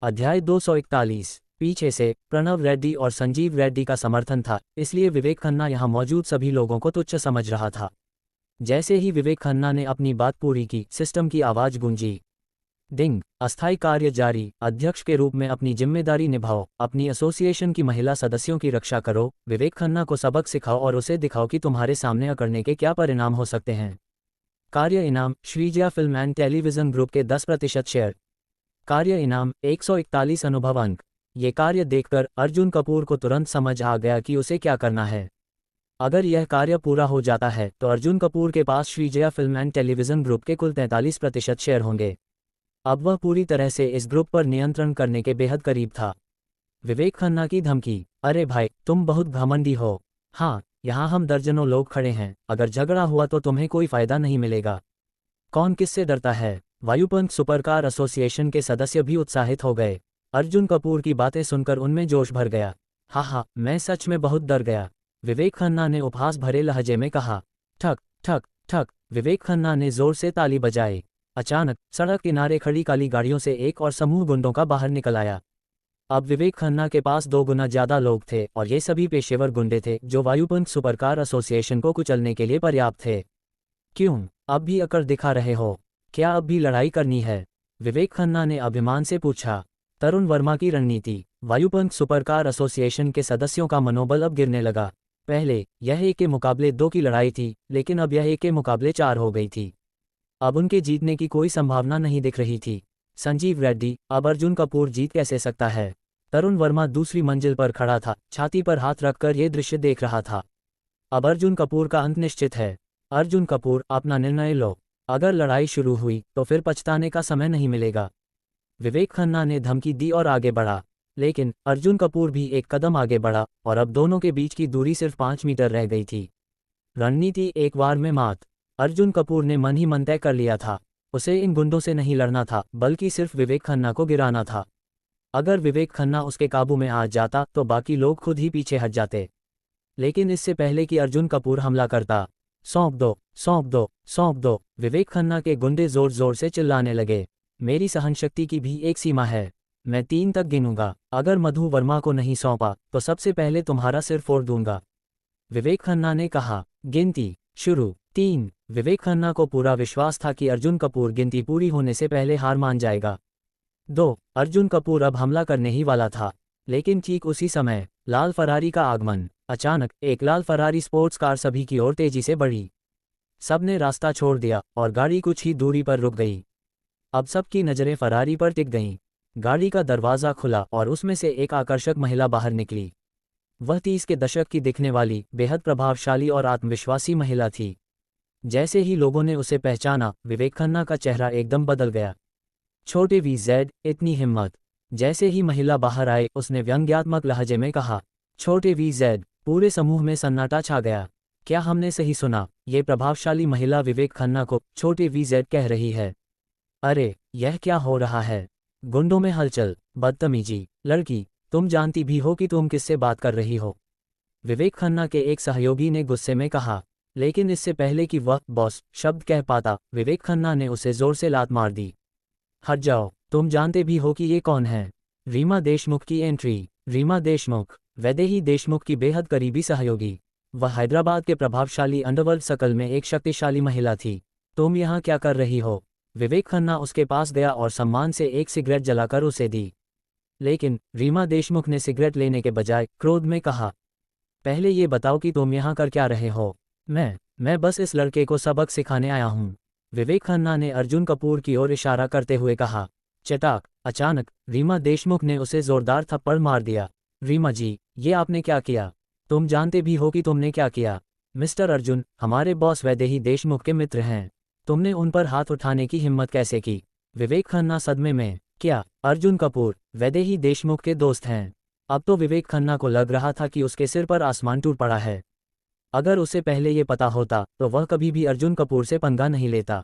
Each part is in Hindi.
अध्याय 241। पीछे से प्रणव रेड्डी और संजीव रेड्डी का समर्थन था, इसलिए विवेक खन्ना यहां मौजूद सभी लोगों को तुच्छ समझ रहा था। जैसे ही विवेक खन्ना ने अपनी बात पूरी की, सिस्टम की आवाज गूंजी। डिंग। अस्थायी कार्य जारी। अध्यक्ष के रूप में अपनी जिम्मेदारी निभाओ, अपनी एसोसिएशन की महिला सदस्यों की रक्षा करो, विवेक खन्ना को सबक सिखाओ और उसे दिखाओ कि तुम्हारे सामने अकड़ने के क्या परिणाम हो सकते हैं। कार्य इनाम Shreejaya film and television group के 10% शेयर। कार्य इनाम 141 अनुभव अंक। ये कार्य देखकर अर्जुन कपूर को तुरंत समझ आ गया कि उसे क्या करना है। अगर यह कार्य पूरा हो जाता है तो अर्जुन कपूर के पास Shrijaya film and television group के कुल 43% शेयर होंगे। अब वह पूरी तरह से इस ग्रुप पर नियंत्रण करने के बेहद करीब था। विवेक खन्ना की धमकी। अरे भाई, तुम बहुत घमंडी हो। हाँ, यहाँ हम दर्जनों लोग खड़े हैं, अगर झगड़ा हुआ तो तुम्हें कोई फायदा नहीं मिलेगा। कौन किससे डरता है? वायुपंख सुपरकार एसोसिएशन के सदस्य भी उत्साहित हो गए। अर्जुन कपूर की बातें सुनकर उनमें जोश भर गया। हाँ, मैं सच में बहुत डर गया, विवेक खन्ना ने उपहास भरे लहजे में कहा। ठक ठक ठक, विवेक खन्ना ने जोर से ताली बजाई। अचानक सड़क किनारे खड़ी काली गाड़ियों से एक और समूह गुंडों का बाहर निकल आया। अब विवेक खन्ना के पास 2 गुना ज्यादा लोग थे और ये सभी पेशेवर गुंडे थे जो वायुपंख सुपरकार एसोसिएशन को कुचलने के लिए पर्याप्त थे। क्यों अब भी अकड़ दिखा रहे हो? क्या अब भी लड़ाई करनी है? विवेक खन्ना ने अभिमान से पूछा। तरुण वर्मा की रणनीति। वायुपंख सुपरकार एसोसिएशन के सदस्यों का मनोबल अब गिरने लगा। पहले यह 1 के मुकाबले 2 की लड़ाई थी, लेकिन अब यह 1 के मुकाबले 4 हो गई थी। अब उनके जीतने की कोई संभावना नहीं दिख रही थी। संजीव रेड्डी, अब अर्जुन कपूर जीत कैसे सकता है? तरुण वर्मा दूसरी मंजिल पर खड़ा था, छाती पर हाथ रखकर यह दृश्य देख रहा था। अब अर्जुन कपूर का अंत निश्चित है। अर्जुन कपूर, अपना निर्णय लो। अगर लड़ाई शुरू हुई तो फिर पछताने का समय नहीं मिलेगा। विवेक खन्ना ने धमकी दी और आगे बढ़ा, लेकिन अर्जुन कपूर भी एक कदम आगे बढ़ा और अब दोनों के बीच की दूरी सिर्फ 5 मीटर रह गई थी। रणनीति एक बार में मात। अर्जुन कपूर ने मन ही मन तय कर लिया था, उसे इन गुंडों से नहीं लड़ना था, बल्कि सिर्फ विवेक खन्ना को गिराना था। अगर विवेक खन्ना उसके काबू में आ जाता तो बाकी लोग खुद ही पीछे हट जाते। लेकिन इससे पहले कि अर्जुन कपूर हमला करता, सौंप दो, सौंप दो, सौंप दो, विवेक खन्ना के गुंडे जोर जोर से चिल्लाने लगे। मेरी सहनशक्ति की भी एक सीमा है, मैं 3 तक गिनूंगा। अगर मधु वर्मा को नहीं सौंपा तो सबसे पहले तुम्हारा सिर फोड़ दूंगा, विवेक खन्ना ने कहा। गिनती शुरू। 3। विवेक खन्ना को पूरा विश्वास था कि अर्जुन कपूर गिनती पूरी होने से पहले हार मान जाएगा। 2। अर्जुन कपूर अब हमला करने ही वाला था, लेकिन ठीक उसी समय लाल फरारी का आगमन। अचानक एक लाल फरारी स्पोर्ट्स कार सभी की ओर तेजी से बढ़ी। सबने रास्ता छोड़ दिया और गाड़ी कुछ ही दूरी पर रुक गई। अब सबकी नजरें फरारी पर टिक गईं। गाड़ी का दरवाज़ा खुला और उसमें से एक आकर्षक महिला बाहर निकली। वह 30 के दशक की दिखने वाली, बेहद प्रभावशाली और आत्मविश्वासी महिला थी। जैसे ही लोगों ने उसे पहचाना, विवेक खन्ना का चेहरा एकदम बदल गया। छोटे VZ, इतनी हिम्मत? जैसे ही महिला बाहर आए, उसने व्यंग्यात्मक लहजे में कहा। छोटे VZ। पूरे समूह में सन्नाटा छा गया। क्या हमने सही सुना? ये प्रभावशाली महिला विवेक खन्ना को छोटे VZ कह रही है। अरे, यह क्या हो रहा है? गुंडों में हलचल। बदतमीजी। लड़की, तुम जानती भी हो कि तुम किससे बात कर रही हो, विवेक खन्ना के एक सहयोगी ने गुस्से में कहा। लेकिन इससे पहले कि वह बॉस शब्द कह पाता, विवेक खन्ना ने उसे जोर से लात मार दी। हट जाओ, तुम जानते भी हो कि ये कौन है? रीमा देशमुख की एंट्री। रीमा देशमुख, वैदेही देशमुख की बेहद करीबी सहयोगी। वह हैदराबाद के प्रभावशाली अंडरवर्ल्ड सर्कल में एक शक्तिशाली महिला थी। तुम यहाँ क्या कर रही हो? विवेक खन्ना उसके पास गया और सम्मान से एक सिगरेट जलाकर उसे दी। लेकिन रीमा देशमुख ने सिगरेट लेने के बजाय क्रोध में कहा, पहले ये बताओ कि तुम यहाँ कर क्या रहे हो? मैं बस इस लड़के को सबक सिखाने आया हूँ, विवेक खन्ना ने अर्जुन कपूर की ओर इशारा करते हुए कहा। चटाक। अचानक रीमा देशमुख ने उसे जोरदार थप्पड़ मार दिया। रीमा जी, ये आपने क्या किया? तुम जानते भी हो कि तुमने क्या किया? मिस्टर अर्जुन, हमारे बॉस वैदेही देशमुख के मित्र हैं, तुमने उन पर हाथ उठाने की हिम्मत कैसे की? विवेक खन्ना सदमे में। क्या अर्जुन कपूर वैदेही देशमुख के दोस्त हैं? अब तो विवेक खन्ना को लग रहा था कि उसके सिर पर आसमान टूट पड़ा है। अगर उसे पहले ये पता होता तो वह कभी भी अर्जुन कपूर से पंगा नहीं लेता।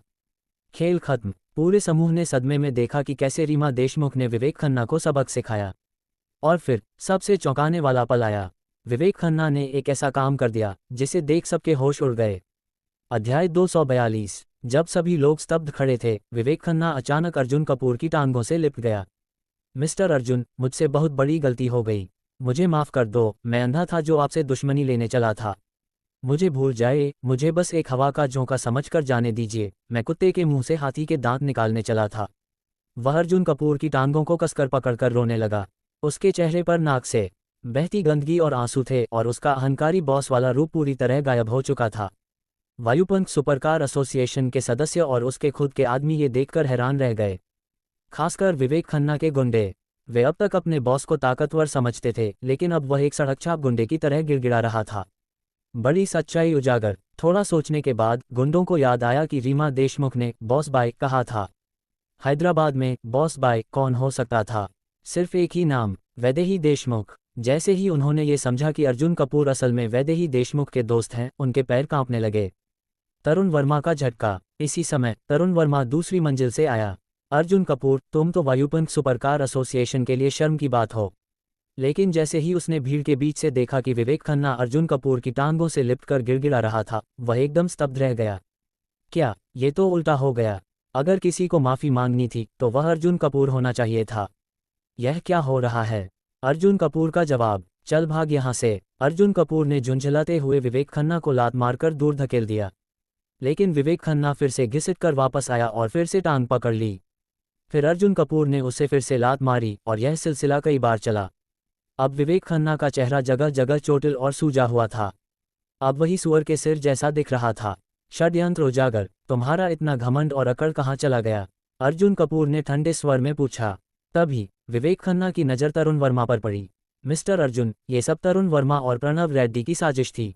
खेल खत्म। पूरे समूह ने सदमे में देखा कि कैसे रीमा देशमुख ने विवेक खन्ना को सबक सिखाया। और फिर सबसे चौंकाने वाला पल आया। विवेक खन्ना ने एक ऐसा काम कर दिया जिसे देख सबके होश उड़ गए। अध्याय 242। जब सभी लोग स्तब्ध खड़े थे, विवेक खन्ना अचानक अर्जुन कपूर की टांगों से लिपट गया। मिस्टर अर्जुन, मुझसे बहुत बड़ी गलती हो गई। मुझे माफ़ कर दो, मैं अंधा था जो आपसे दुश्मनी लेने चला था। मुझे भूल जाए, मुझे बस एक हवा का झोंका समझकर जाने दीजिए। मैं कुत्ते के मुंह से हाथी के दांत निकालने चला था। वह अर्जुन कपूर की टांगों को कसकर पकड़कर रोने लगा। उसके चेहरे पर नाक से बहती गंदगी और आंसू थे और उसका अहंकारी बॉस वाला रूप पूरी तरह गायब हो चुका था। वायुपंख सुपरकार एसोसिएशन के सदस्य और उसके खुद के आदमी ये देखकर हैरान रह गए। खासकर विवेक खन्ना के गुंडे। वे अब तक अपने बॉस को ताकतवर समझते थे, लेकिन अब वह एक सड़कछाप गुंडे की तरह गिड़गिड़ा रहा था। बड़ी सच्चाई उजागर। थोड़ा सोचने के बाद गुंडों को याद आया कि रीमा देशमुख ने बॉस बाय कहा था। हैदराबाद में बॉस बाय कौन हो सकता था? सिर्फ एक ही नाम, वैदेही देशमुख। जैसे ही उन्होंने ये समझा कि अर्जुन कपूर असल में वैदेही देशमुख के दोस्त हैं, उनके पैर कांपने लगे। तरुण वर्मा का झटका। इसी समय तरुण वर्मा दूसरी मंजिल से आया। अर्जुन कपूर, तुम तो वायुपंख सुपरकार एसोसिएशन के लिए शर्म की बात हो। लेकिन जैसे ही उसने भीड़ के बीच से देखा कि विवेक खन्ना अर्जुन कपूर की टांगों से लिपटकर गिड़गिड़ा रहा था, वह एकदम स्तब्ध रह गया। क्या, ये तो उल्टा हो गया। अगर किसी को माफ़ी मांगनी थी तो वह अर्जुन कपूर होना चाहिए था। यह क्या हो रहा है? अर्जुन कपूर का जवाब, चल भाग यहाँ से। अर्जुन कपूर ने झुंझलाते हुए विवेक खन्ना को लात मारकर दूर धकेल दिया। लेकिन विवेक खन्ना फिर से घिसट कर वापस आया और फिर से टांग पकड़ ली। फिर अर्जुन कपूर ने उसे फिर से लात मारी और यह सिलसिला कई बार चला। अब विवेक खन्ना का चेहरा जगह जगह चोटिल और सूजा हुआ था। अब वही सुअर के सिर जैसा दिख रहा था। षड्यंत्र उजागर, तुम्हारा इतना घमंड और अकड़ कहाँ चला गया? अर्जुन कपूर ने ठंडे स्वर में पूछा। तभी विवेक खन्ना की नज़र तरुण वर्मा पर पड़ी। मिस्टर अर्जुन, ये सब तरुण वर्मा और प्रणव रेड्डी की साजिश थी।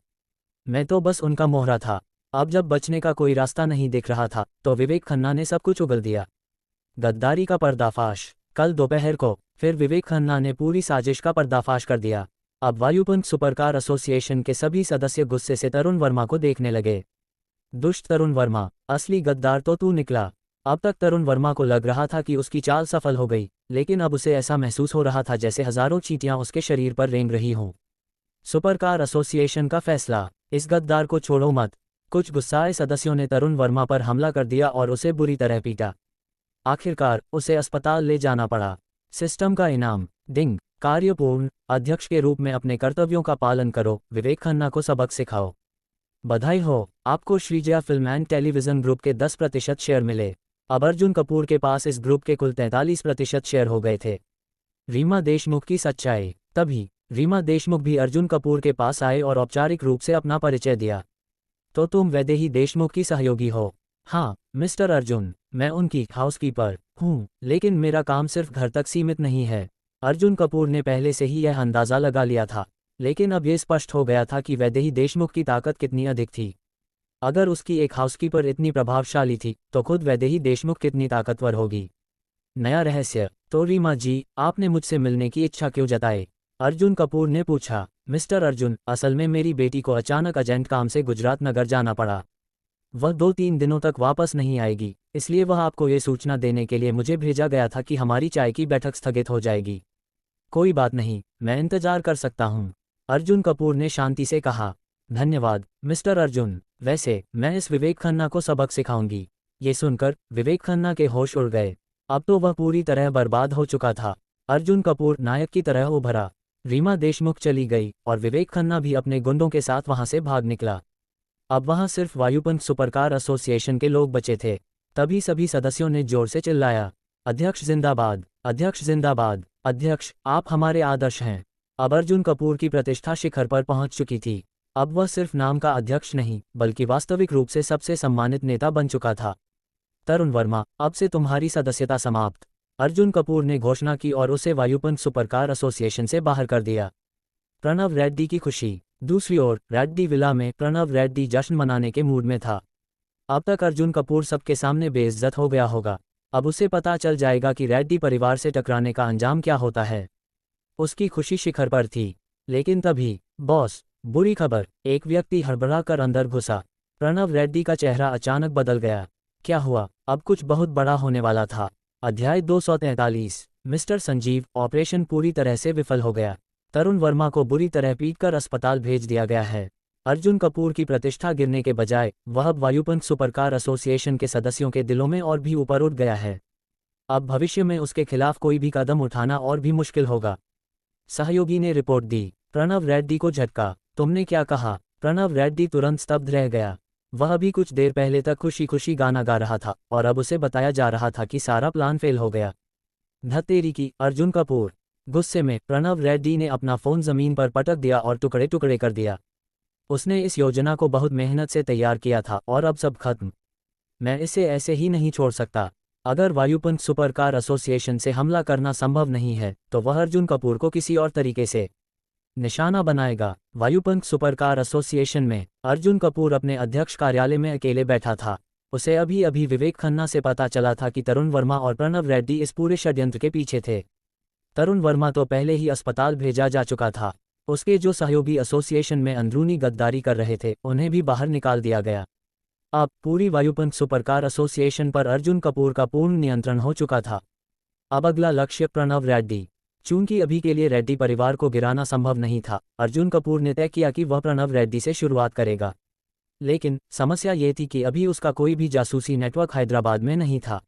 मैं तो बस उनका मोहरा था। अब जब बचने का कोई रास्ता नहीं दिख रहा था तो विवेक खन्ना ने सब कुछ उगल दिया। गद्दारी का पर्दाफाश। कल दोपहर को फिर विवेक खन्ना ने पूरी साजिश का पर्दाफाश कर दिया। अब वायुपंख सुपरकार एसोसिएशन के सभी सदस्य गुस्से से तरुण वर्मा को देखने लगे। दुष्ट तरुण वर्मा, असली गद्दार तो तू निकला। अब तक तरुण वर्मा को लग रहा था कि उसकी चाल सफल हो गई, लेकिन अब उसे ऐसा महसूस हो रहा था जैसे हजारों चींटियां उसके शरीर पर रेंग रही हों। सुपरकार एसोसिएशन का फैसला, इस गद्दार को छोड़ो मत। कुछ गुस्साए सदस्यों ने तरुण वर्मा पर हमला कर दिया और उसे बुरी तरह पीटा। आखिरकार उसे अस्पताल ले जाना पड़ा। सिस्टम का इनाम, डिंग। कार्यपूर्ण अध्यक्ष के रूप में अपने कर्तव्यों का पालन करो, विवेक खन्ना को सबक सिखाओ। बधाई हो, आपको Shreejaya film and television group के 10% शेयर मिले। अब अर्जुन कपूर के पास इस ग्रुप के कुल 43% शेयर हो गए थे। रीमा देशमुख की सच्चाई। तभी रीमा देशमुख भी अर्जुन कपूर के पास आए और औपचारिक रूप से अपना परिचय दिया। तो तुम वैदेही देशमुख की सहयोगी हो? हाँ मिस्टर अर्जुन, मैं उनकी हाउसकीपर हूँ, लेकिन मेरा काम सिर्फ घर तक सीमित नहीं है। अर्जुन कपूर ने पहले से ही यह अंदाज़ा लगा लिया था, लेकिन अब यह स्पष्ट हो गया था कि वैदेही देशमुख की ताकत कितनी अधिक थी। अगर उसकी एक हाउसकीपर इतनी प्रभावशाली थी तो खुद वैदेही देशमुख कितनी ताकतवर होगी। नया रहस्य, तो रीमा जी, आपने मुझसे मिलने की इच्छा क्यों जताई? अर्जुन कपूर ने पूछा। मिस्टर अर्जुन, असल में मेरी बेटी को अचानक अर्जेंट काम से गुजरात नगर जाना पड़ा। वह 2-3 दिनों तक वापस नहीं आएगी, इसलिए वह आपको ये सूचना देने के लिए मुझे भेजा गया था कि हमारी चाय की बैठक स्थगित हो जाएगी। कोई बात नहीं, मैं इंतजार कर सकता हूँ, अर्जुन कपूर ने शांति से कहा। धन्यवाद मिस्टर अर्जुन, वैसे मैं इस विवेक खन्ना को सबक सिखाऊंगी। ये सुनकर विवेक खन्ना के होश उड़ गए। अब तो वह पूरी तरह बर्बाद हो चुका था। अर्जुन कपूर नायक की तरह उभरा। रीमा देशमुख चली गई और विवेक खन्ना भी अपने गुंडों के साथ वहां से भाग निकला। अब वहां सिर्फ वायुपंख सुपरकार एसोसिएशन के लोग बचे थे। तभी सभी सदस्यों ने जोर से चिल्लाया, अध्यक्ष जिंदाबाद, अध्यक्ष जिंदाबाद, अध्यक्ष आप हमारे आदर्श हैं। अब अर्जुन कपूर की प्रतिष्ठा शिखर पर पहुंच चुकी थी। अब वह सिर्फ नाम का अध्यक्ष नहीं, बल्कि वास्तविक रूप से सबसे सम्मानित नेता बन चुका था। तरुण वर्मा, अब से तुम्हारी सदस्यता समाप्त, अर्जुन कपूर ने घोषणा की और उसे वायुपंख सुपरकार एसोसिएशन से बाहर कर दिया। प्रणव रेड्डी की खुशी। दूसरी ओर रेड्डी विला में प्रणव रेड्डी जश्न मनाने के मूड में था। अब तक अर्जुन कपूर सबके सामने बेइज्जत हो गया होगा। अब उसे पता चल जाएगा कि रेड्डी परिवार से टकराने का अंजाम क्या होता है। उसकी खुशी शिखर पर थी। लेकिन तभी बॉस, बुरी खबर, एक व्यक्ति हड़बड़ा कर अंदर घुसा। प्रणव रेड्डी का चेहरा अचानक बदल गया। क्या हुआ? अब कुछ बहुत बड़ा होने वाला था। अध्याय 243। मिस्टर संजीव, ऑपरेशन पूरी तरह से विफल हो गया। तरुण वर्मा को बुरी तरह पीटकर अस्पताल भेज दिया गया है। अर्जुन कपूर की प्रतिष्ठा गिरने के बजाय वह अब वायुपंख सुपरकार एसोसिएशन के सदस्यों के दिलों में और भी ऊपर उठ गया है। अब भविष्य में उसके खिलाफ कोई भी कदम उठाना और भी मुश्किल होगा। सहयोगी ने रिपोर्ट दी। प्रणव रेड्डी को झटका। तुमने क्या कहा? प्रणव रेड्डी तुरंत स्तब्ध रह गया। वह अभी कुछ देर पहले तक खुशी खुशी गाना गा रहा था और अब उसे बताया जा रहा था कि सारा प्लान फेल हो गया। धत्तेरी की। अर्जुन कपूर। गुस्से में प्रणव रेड्डी ने अपना फोन जमीन पर पटक दिया और टुकड़े टुकड़े कर दिया। उसने इस योजना को बहुत मेहनत से तैयार किया था और अब सब खत्म। मैं इसे ऐसे ही नहीं छोड़ सकता। अगर वायुपंख सुपरकार एसोसिएशन से हमला करना संभव नहीं है तो वह अर्जुन कपूर को किसी और तरीके से निशाना बनाएगा। वायुपंख सुपरकार एसोसिएशन में अर्जुन कपूर अपने अध्यक्ष कार्यालय में अकेले बैठा था। उसे अभी अभी विवेक खन्ना से पता चला था कि तरुण वर्मा और प्रणव रेड्डी इस पूरे षड्यंत्र के पीछे थे। तरुण वर्मा तो पहले ही अस्पताल भेजा जा चुका था। उसके जो सहयोगी एसोसिएशन में अंदरूनी गद्दारी कर रहे थे उन्हें भी बाहर निकाल दिया गया। अब पूरी वायुपंख सुपरकार एसोसिएशन पर अर्जुन कपूर का पूर्ण नियंत्रण हो चुका था। अब अगला लक्ष्य प्रणव रेड्डी। चूंकि अभी के लिए रेड्डी परिवार को गिराना संभव नहीं था, अर्जुन कपूर ने तय किया कि वह प्रणव रेड्डी से शुरुआत करेगा। लेकिन समस्या ये थी कि अभी उसका कोई भी जासूसी नेटवर्क हैदराबाद में नहीं था।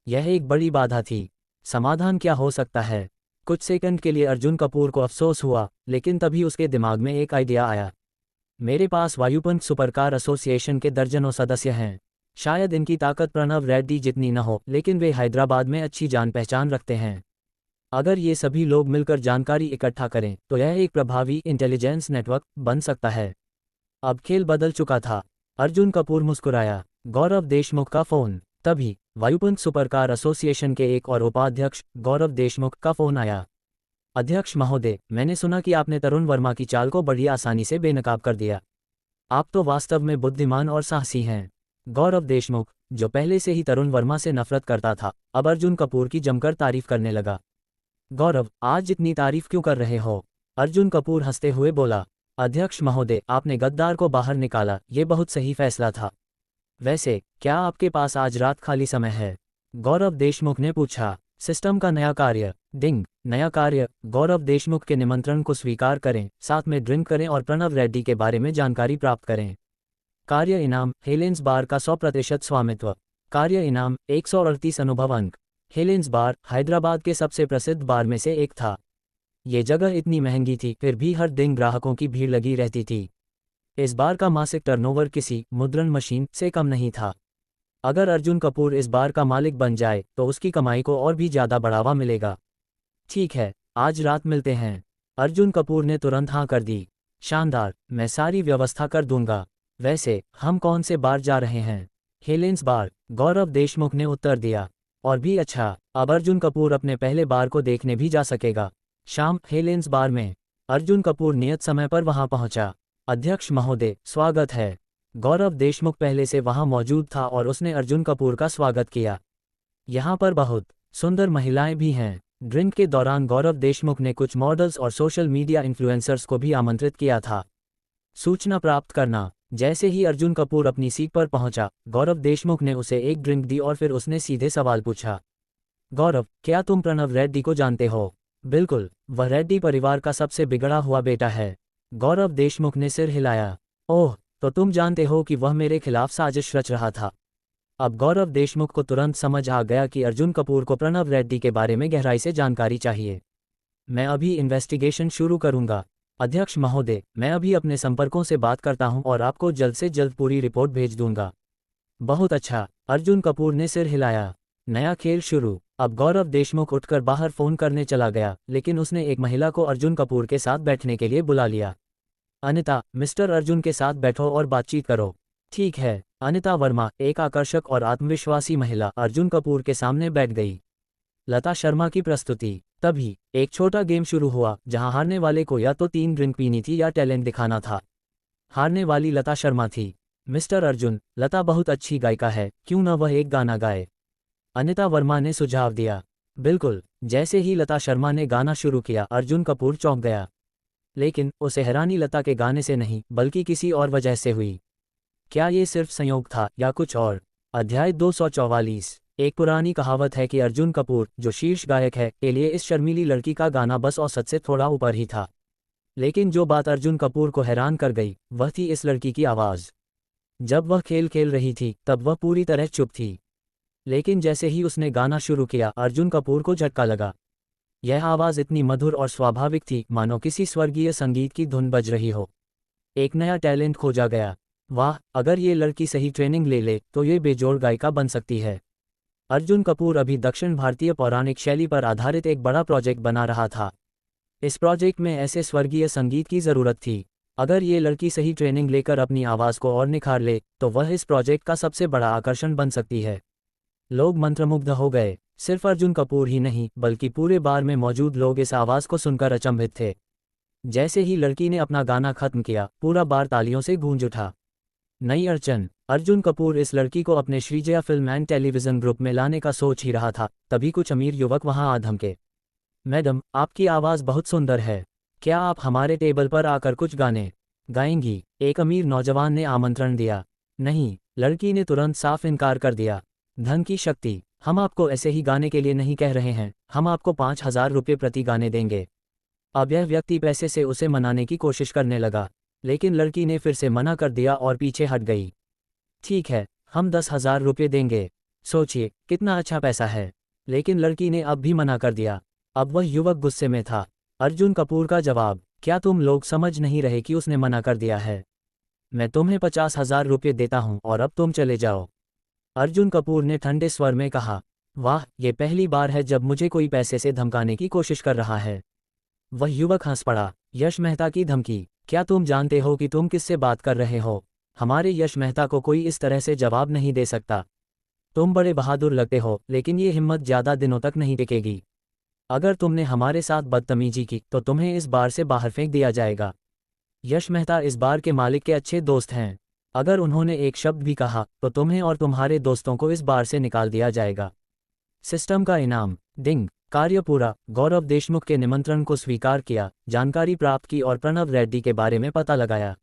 यह एक बड़ी बाधा थी। समाधान क्या हो सकता है? कुछ सेकंड के लिए अर्जुन कपूर को अफसोस हुआ, लेकिन तभी उसके दिमाग में एक आइडिया आया। मेरे पास वायुपंख सुपरकार एसोसिएशन के दर्जनों सदस्य हैं। शायद इनकी ताकत प्रणव रेड्डी जितनी न हो, लेकिन वे हैदराबाद में अच्छी जान पहचान रखते हैं। अगर ये सभी लोग मिलकर जानकारी इकट्ठा करें तो यह एक प्रभावी इंटेलिजेंस नेटवर्क बन सकता है। अब खेल बदल चुका था। अर्जुन कपूर मुस्कुराया। गौरव देशमुख का फोन। तभी वायुपंख सुपरकार एसोसिएशन के एक और उपाध्यक्ष गौरव देशमुख का फोन आया। अध्यक्ष महोदय, मैंने सुना कि आपने तरुण वर्मा की चाल को बड़ी आसानी से बेनकाब कर दिया। आप तो वास्तव में बुद्धिमान और साहसी हैं। गौरव देशमुख, जो पहले से ही तरुण वर्मा से नफरत करता था, अब अर्जुन कपूर की जमकर तारीफ करने लगा। गौरव, आज इतनी तारीफ क्यों कर रहे हो? अर्जुन कपूर हंसते हुए बोला। अध्यक्ष महोदय, आपने गद्दार को बाहर निकाला, ये बहुत सही फैसला था। वैसे क्या आपके पास आज रात खाली समय है? गौरव देशमुख ने पूछा। सिस्टम का नया कार्य। डिंग। नया कार्य। गौरव देशमुख के निमंत्रण को स्वीकार करें, साथ में ड्रिंक करें और प्रणव रेड्डी के बारे में जानकारी प्राप्त करें। कार्य इनाम हेलेंस बार का 100% स्वामित्व। कार्य इनाम 138 अनुभव अंक। हेलेंस बार हैदराबाद के सबसे प्रसिद्ध बार में से एक था। ये जगह इतनी महंगी थी, फिर भी हर दिन ग्राहकों की भीड़ लगी रहती थी। इस बार का मासिक टर्नओवर किसी मुद्रण मशीन से कम नहीं था। अगर अर्जुन कपूर इस बार का मालिक बन जाए तो उसकी कमाई को और भी ज़्यादा बढ़ावा मिलेगा। ठीक है, आज रात मिलते हैं। अर्जुन कपूर ने तुरंत हाँ कर दी। शानदार, मैं सारी व्यवस्था कर दूंगा। वैसे हम कौन से बार जा रहे हैं? हेलेंस बार। गौरव देशमुख ने उत्तर दिया। और भी अच्छा, अब अर्जुन कपूर अपने पहले बार को देखने भी जा सकेगा। शाम हेलेंस बार में। अर्जुन कपूर नियत समय पर वहां पहुंचा। अध्यक्ष महोदय, स्वागत है। गौरव देशमुख पहले से वहां मौजूद था और उसने अर्जुन कपूर का स्वागत किया। यहाँ पर बहुत सुंदर महिलाएं भी हैं। ड्रिंक के दौरान गौरव देशमुख ने कुछ मॉडल्स और सोशल मीडिया इन्फ्लुएंसर्स को भी आमंत्रित किया था। सूचना प्राप्त करना। जैसे ही अर्जुन कपूर अपनी सीट पर पहुंचा, गौरव देशमुख ने उसे एक ड्रिंक दी और फिर उसने सीधे सवाल पूछा। गौरव, क्या तुम प्रणव रेड्डी को जानते हो? बिल्कुल, वह रेड्डी परिवार का सबसे बिगड़ा हुआ बेटा है। गौरव देशमुख ने सिर हिलाया। ओह, तो तुम जानते हो कि वह मेरे खिलाफ साजिश रच रहा था। अब गौरव देशमुख को तुरंत समझ आ गया कि अर्जुन कपूर को प्रणव रेड्डी के बारे में गहराई से जानकारी चाहिए। मैं अभी इन्वेस्टिगेशन शुरू करूंगा। अध्यक्ष महोदय, मैं अभी अपने संपर्कों से बात करता हूं और आपको जल्द से जल्द पूरी रिपोर्ट भेज दूंगा। बहुत अच्छा, अर्जुन कपूर ने सिर हिलाया। नया खेल शुरू। अब गौरव देशमुख उठकर बाहर फोन करने चला गया, लेकिन उसने एक महिला को अर्जुन कपूर के साथ बैठने के लिए बुला लिया। अनिता, मिस्टर अर्जुन के साथ बैठो और बातचीत करो। ठीक है। अनिता वर्मा, एक आकर्षक और आत्मविश्वासी महिला, अर्जुन कपूर के सामने बैठ गई। लता शर्मा की प्रस्तुति। तभी एक छोटा गेम शुरू हुआ, जहां हारने वाले को या तो 3 ड्रिंक पीनी थी या टैलेंट दिखाना था। हारने वाली लता शर्मा थी। मिस्टर अर्जुन, लता बहुत अच्छी गायिका है, क्यों न वह एक गाना गाए? अनिता वर्मा ने सुझाव दिया। बिल्कुल। जैसे ही लता शर्मा ने गाना शुरू किया, अर्जुन कपूर चौंक गया। लेकिन उसे हैरानी लता के गाने से नहीं, बल्कि किसी और वजह से हुई। क्या ये सिर्फ संयोग था या कुछ और? अध्याय 244। एक पुरानी कहावत है कि अर्जुन कपूर, जो शीर्ष गायक है, के लिए इस शर्मीली लड़की का गाना बस औसत से थोड़ा ऊपर ही था। लेकिन जो बात अर्जुन कपूर को हैरान कर गई, वह थी इस लड़की की आवाज़। जब वह खेल खेल रही थी, तब वह पूरी तरह चुप थी। लेकिन जैसे ही उसने गाना शुरू किया, अर्जुन कपूर को झटका लगा। यह आवाज़ इतनी मधुर और स्वाभाविक थी, मानो किसी स्वर्गीय संगीत की धुन बज रही हो। एक नया टैलेंट खोजा गया। वाह, अगर ये लड़की सही ट्रेनिंग ले ले तो ये बेजोड़ गायिका बन सकती है। अर्जुन कपूर अभी दक्षिण भारतीय पौराणिक शैली पर आधारित एक बड़ा प्रोजेक्ट बना रहा था। इस प्रोजेक्ट में ऐसे स्वर्गीय संगीत की ज़रूरत थी। अगर ये लड़की सही ट्रेनिंग लेकर अपनी आवाज़ को और निखार ले तो वह इस प्रोजेक्ट का सबसे बड़ा आकर्षण बन सकती है। लोग मंत्रमुग्ध हो गए। सिर्फ अर्जुन कपूर ही नहीं, बल्कि पूरे बार में मौजूद लोग इस आवाज़ को सुनकर अचंभित थे। जैसे ही लड़की ने अपना गाना खत्म किया, पूरा बार तालियों से गूंज उठा। नई अड़चन। अर्जुन कपूर इस लड़की को अपने Shreejaya film and television group में लाने का सोच ही रहा था, तभी कुछ अमीर युवक वहां आ धमके। मैडम, आपकी आवाज़ बहुत सुंदर है, क्या आप हमारे टेबल पर आकर कुछ गाने गाएंगी? एक अमीर नौजवान ने आमंत्रण दिया। नहीं, लड़की ने तुरंत साफ इनकार कर दिया। धन की शक्ति, हम आपको ऐसे ही गाने के लिए नहीं कह रहे हैं, हम आपको 5,000 रुपये प्रति गाने देंगे। अब यह व्यक्ति पैसे से उसे मनाने की कोशिश करने लगा, लेकिन लड़की ने फिर से मना कर दिया और पीछे हट गई। ठीक है, हम 10,000 रुपये देंगे। सोचिए कितना अच्छा पैसा है। लेकिन लड़की ने अब भी मना कर दिया। अब वह युवक गुस्से में था। अर्जुन कपूर का जवाब, क्या तुम लोग समझ नहीं रहे कि उसने मना कर दिया है? मैं तुम्हें 50,000 रुपये देता हूं और अब तुम चले जाओ। अर्जुन कपूर ने ठंडे स्वर में कहा। वाह, ये पहली बार है जब मुझे कोई पैसे से धमकाने की कोशिश कर रहा है। वह युवक हंस पड़ा। यश मेहता की धमकी? क्या तुम जानते हो कि तुम किससे बात कर रहे हो? हमारे यश मेहता को कोई इस तरह से जवाब नहीं दे सकता। तुम बड़े बहादुर लगते हो, लेकिन ये हिम्मत ज़्यादा दिनों तक नहीं टिकेगी। अगर तुमने हमारे साथ बदतमीजी की तो तुम्हें इस बार से बाहर फेंक दिया जाएगा। यश मेहता इस बार के मालिक के अच्छे दोस्त हैं। अगर उन्होंने एक शब्द भी कहा तो तुम्हें और तुम्हारे दोस्तों को इस बार से निकाल दिया जाएगा। सिस्टम का इनाम। डिंग। कार्य पूरा। गौरव देशमुख के निमंत्रण को स्वीकार किया, जानकारी प्राप्त की और प्रणव रेड्डी के बारे में पता लगाया।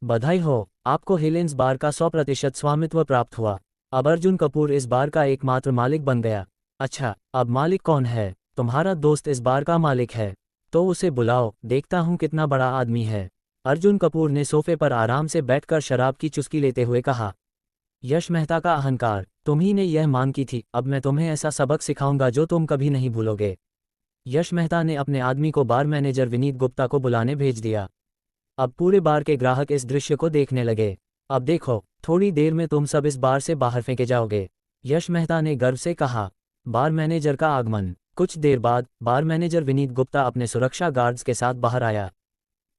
बधाई हो, आपको हिलेंस बार का 100% स्वामित्व प्राप्त हुआ। अब अर्जुन कपूर इस बार का एकमात्र मालिक बन गया। अच्छा, अब मालिक कौन है? तुम्हारा दोस्त इस बार का मालिक है। तो उसे बुलाओ, देखता हूँ कितना बड़ा आदमी है। अर्जुन कपूर ने सोफे पर आराम से बैठकर शराब की चुस्की लेते हुए कहा। यश मेहता का अहंकार। तुम ही ने यह मांग की थी, अब मैं तुम्हें ऐसा सबक सिखाऊंगा जो तुम कभी नहीं भूलोगे। यश मेहता ने अपने आदमी को बार मैनेजर विनीत गुप्ता को बुलाने भेज दिया। अब पूरे बार के ग्राहक इस दृश्य को देखने लगे। अब देखो, थोड़ी देर में तुम सब इस बार से बाहर फेंके जाओगे, यश मेहता ने गर्व से कहा। बार मैनेजर का आगमन। कुछ देर बाद बार मैनेजर विनीत गुप्ता अपने सुरक्षा गार्ड्स के साथ बाहर आया।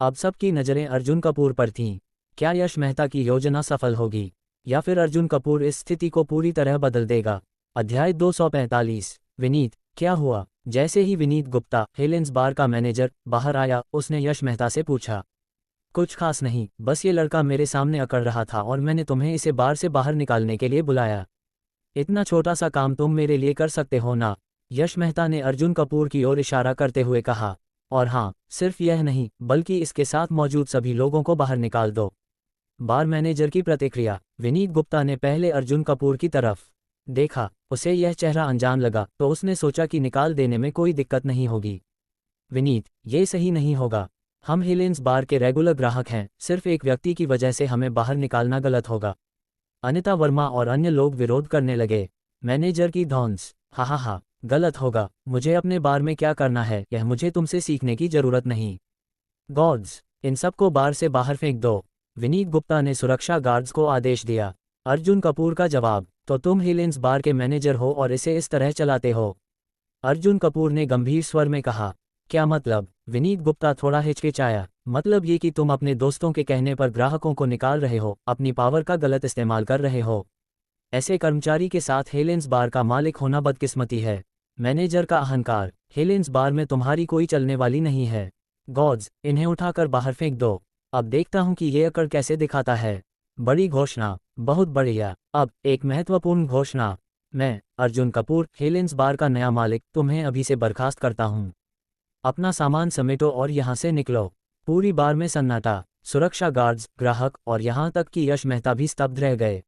अब सबकी नज़रें अर्जुन कपूर पर थीं। क्या यश मेहता की योजना सफल होगी, या फिर अर्जुन कपूर इस स्थिति को पूरी तरह बदल देगा? अध्याय 245। विनीत, क्या हुआ? जैसे ही विनीत गुप्ता, हेलेंस बार का मैनेजर, बाहर आया, उसने यश मेहता से पूछा। कुछ खास नहीं, बस ये लड़का मेरे सामने अकड़ रहा था और मैंने तुम्हें इसे बार से बाहर निकालने के लिए बुलाया। इतना छोटा सा काम तुम मेरे लिए कर सकते हो ना? यश मेहता ने अर्जुन कपूर की ओर इशारा करते हुए कहा। और हाँ, सिर्फ यह नहीं, बल्कि इसके साथ मौजूद सभी लोगों को बाहर निकाल दो। बार मैनेजर की प्रतिक्रिया। विनीत गुप्ता ने पहले अर्जुन कपूर की तरफ देखा। उसे यह चेहरा अनजान लगा, तो उसने सोचा कि निकाल देने में कोई दिक्कत नहीं होगी। विनीत, ये सही नहीं होगा। हम हिलेंस बार के रेगुलर ग्राहक हैं, सिर्फ एक व्यक्ति की वजह से हमें बाहर निकालना गलत होगा। अनिता वर्मा और अन्य लोग विरोध करने लगे। मैनेजर की धौंस। हा, गलत होगा। मुझे अपने बार में क्या करना है, यह मुझे तुमसे सीखने की जरूरत नहीं। गॉड्स, इन सबको बार से बाहर फेंक दो। विनीत गुप्ता ने सुरक्षा गार्ड्स को आदेश दिया। अर्जुन कपूर का जवाब। तो तुम हिलेंस बार के मैनेजर हो और इसे इस तरह चलाते हो? अर्जुन कपूर ने गंभीर स्वर में कहा। क्या मतलब? विनीत गुप्ता थोड़ा हिचकिचाया। मतलब ये कि तुम अपने दोस्तों के कहने पर ग्राहकों को निकाल रहे हो, अपनी पावर का गलत इस्तेमाल कर रहे हो। ऐसे कर्मचारी के साथ हेलेंस बार का मालिक होना बदकिस्मती है। मैनेजर का अहंकार। हेलेंस बार में तुम्हारी कोई चलने वाली नहीं है। गॉड्स, इन्हें उठाकर बाहर फेंक दो। अब देखता हूं कि ये अकड़ कैसे दिखाता है। बड़ी घोषणा। बहुत बढ़िया। अब एक महत्वपूर्ण घोषणा। मैं, अर्जुन कपूर, हेलेंस बार का नया मालिक, तुम्हें अभी से बर्खास्त करता हूं। अपना सामान समेटो और यहां से निकलो। पूरी बार में सन्नाटा। सुरक्षा गार्ड्स, ग्राहक और यहां तक कि यश मेहता भी स्तब्ध रह गए।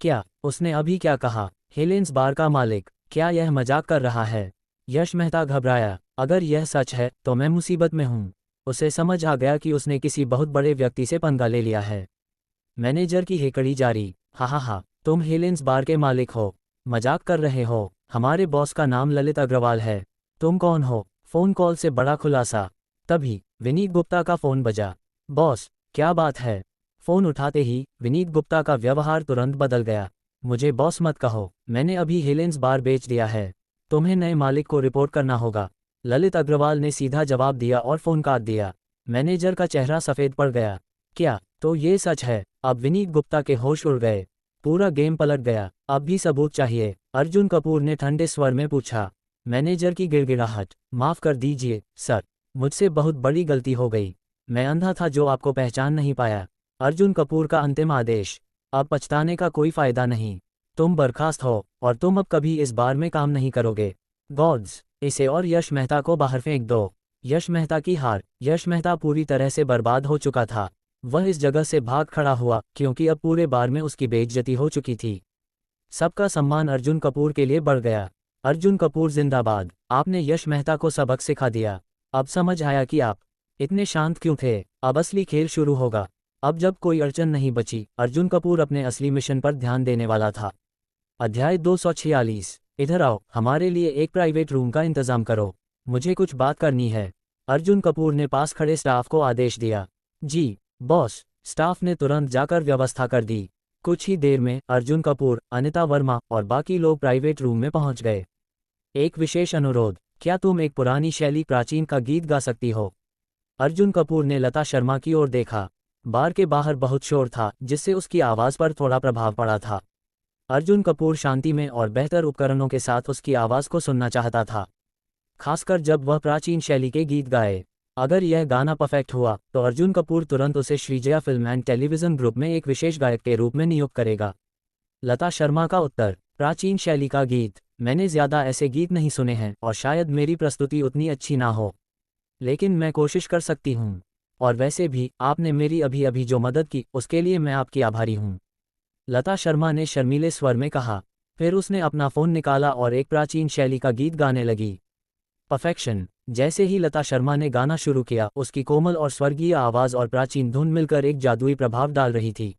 क्या? उसने अभी क्या कहा? हेलेंस बार का मालिक? क्या यह मजाक कर रहा है? यश मेहता घबराया। अगर यह सच है तो मैं मुसीबत में हूं। उसे समझ आ गया कि उसने किसी बहुत बड़े व्यक्ति से पंगा ले लिया है। मैनेजर की हेकड़ी जारी। हा, तुम हेलेंस बार के मालिक हो। मजाक कर रहे हो? हमारे बॉस का नाम ललित अग्रवाल है। तुम कौन हो? फोन कॉल से बड़ा खुलासा। तभी विनीत गुप्ता का फोन बजा। बॉस, क्या बात है? फोन उठाते ही विनीत गुप्ता का व्यवहार तुरंत बदल गया। मुझे बॉस मत कहो, मैंने अभी हेलेंस बार बेच दिया है। तुम्हें नए मालिक को रिपोर्ट करना होगा। ललित अग्रवाल ने सीधा जवाब दिया और फोन काट दिया। मैनेजर का चेहरा सफेद पड़ गया। क्या तो ये सच है? अब विनीत गुप्ता के होश उड़ गए। पूरा गेम पलट गया। अब भी सबूत चाहिए, अर्जुन कपूर ने ठंडे स्वर में पूछा। मैनेजर की गिड़गिड़ाहट। माफ कर दीजिए सर, मुझसे बहुत बड़ी गलती हो गई। मैं अंधा था जो आपको पहचान नहीं पाया। अर्जुन कपूर का अंतिम आदेश। अब पछताने का कोई फायदा नहीं। तुम बर्खास्त हो और तुम अब कभी इस बार में काम नहीं करोगे। गॉड्स, इसे और यश मेहता को बाहर फेंक दो। यश मेहता की हार। यश मेहता पूरी तरह से बर्बाद हो चुका था। वह इस जगह से भाग खड़ा हुआ क्योंकि अब पूरे बार में उसकी बेइज्जती हो चुकी थी। सबका सम्मान अर्जुन कपूर के लिए बढ़ गया। अर्जुन कपूर जिंदाबाद। आपने यश मेहता को सबक सिखा दिया। अब समझ आया कि आप इतने शांत क्यों थे। अब असली खेल शुरू होगा। अब जब कोई अड़चन नहीं बची, अर्जुन कपूर अपने असली मिशन पर ध्यान देने वाला था। अध्याय 246। इधर आओ, हमारे लिए एक प्राइवेट रूम का इंतजाम करो। मुझे कुछ बात करनी है। अर्जुन कपूर ने पास खड़े स्टाफ को आदेश दिया। जी बॉस। स्टाफ ने तुरंत जाकर व्यवस्था कर दी। कुछ ही देर में अर्जुन कपूर, अनिता वर्मा और बाकी लोग प्राइवेट रूम में पहुंच गए। एक विशेष अनुरोध, क्या तुम एक पुरानी शैली प्राचीन का गीत गा सकती हो? अर्जुन कपूर ने लता शर्मा की ओर देखा। बार के बाहर बहुत शोर था जिससे उसकी आवाज़ पर थोड़ा प्रभाव पड़ा था। अर्जुन कपूर शांति में और बेहतर उपकरणों के साथ उसकी आवाज़ को सुनना चाहता था, खासकर जब वह प्राचीन शैली के गीत गाए। अगर यह गाना परफेक्ट हुआ तो अर्जुन कपूर तुरंत उसे Shreejaya film and television group में एक विशेष गायक के रूप में नियुक्त करेगा। लता शर्मा का उत्तर। प्राचीन शैली का गीत? मैंने ज़्यादा ऐसे गीत नहीं सुने हैं और शायद मेरी प्रस्तुति उतनी अच्छी ना हो, लेकिन मैं कोशिश कर सकती हूँ। और वैसे भी आपने मेरी अभी अभी जो मदद की उसके लिए मैं आपकी आभारी हूँ, लता शर्मा ने शर्मीले स्वर में कहा। फिर उसने अपना फ़ोन निकाला और एक प्राचीन शैली का गीत गाने लगी। परफेक्शन। जैसे ही लता शर्मा ने गाना शुरू किया, उसकी कोमल और स्वर्गीय आवाज़ और प्राचीन धुन मिलकर एक जादुई प्रभाव डाल रही थी।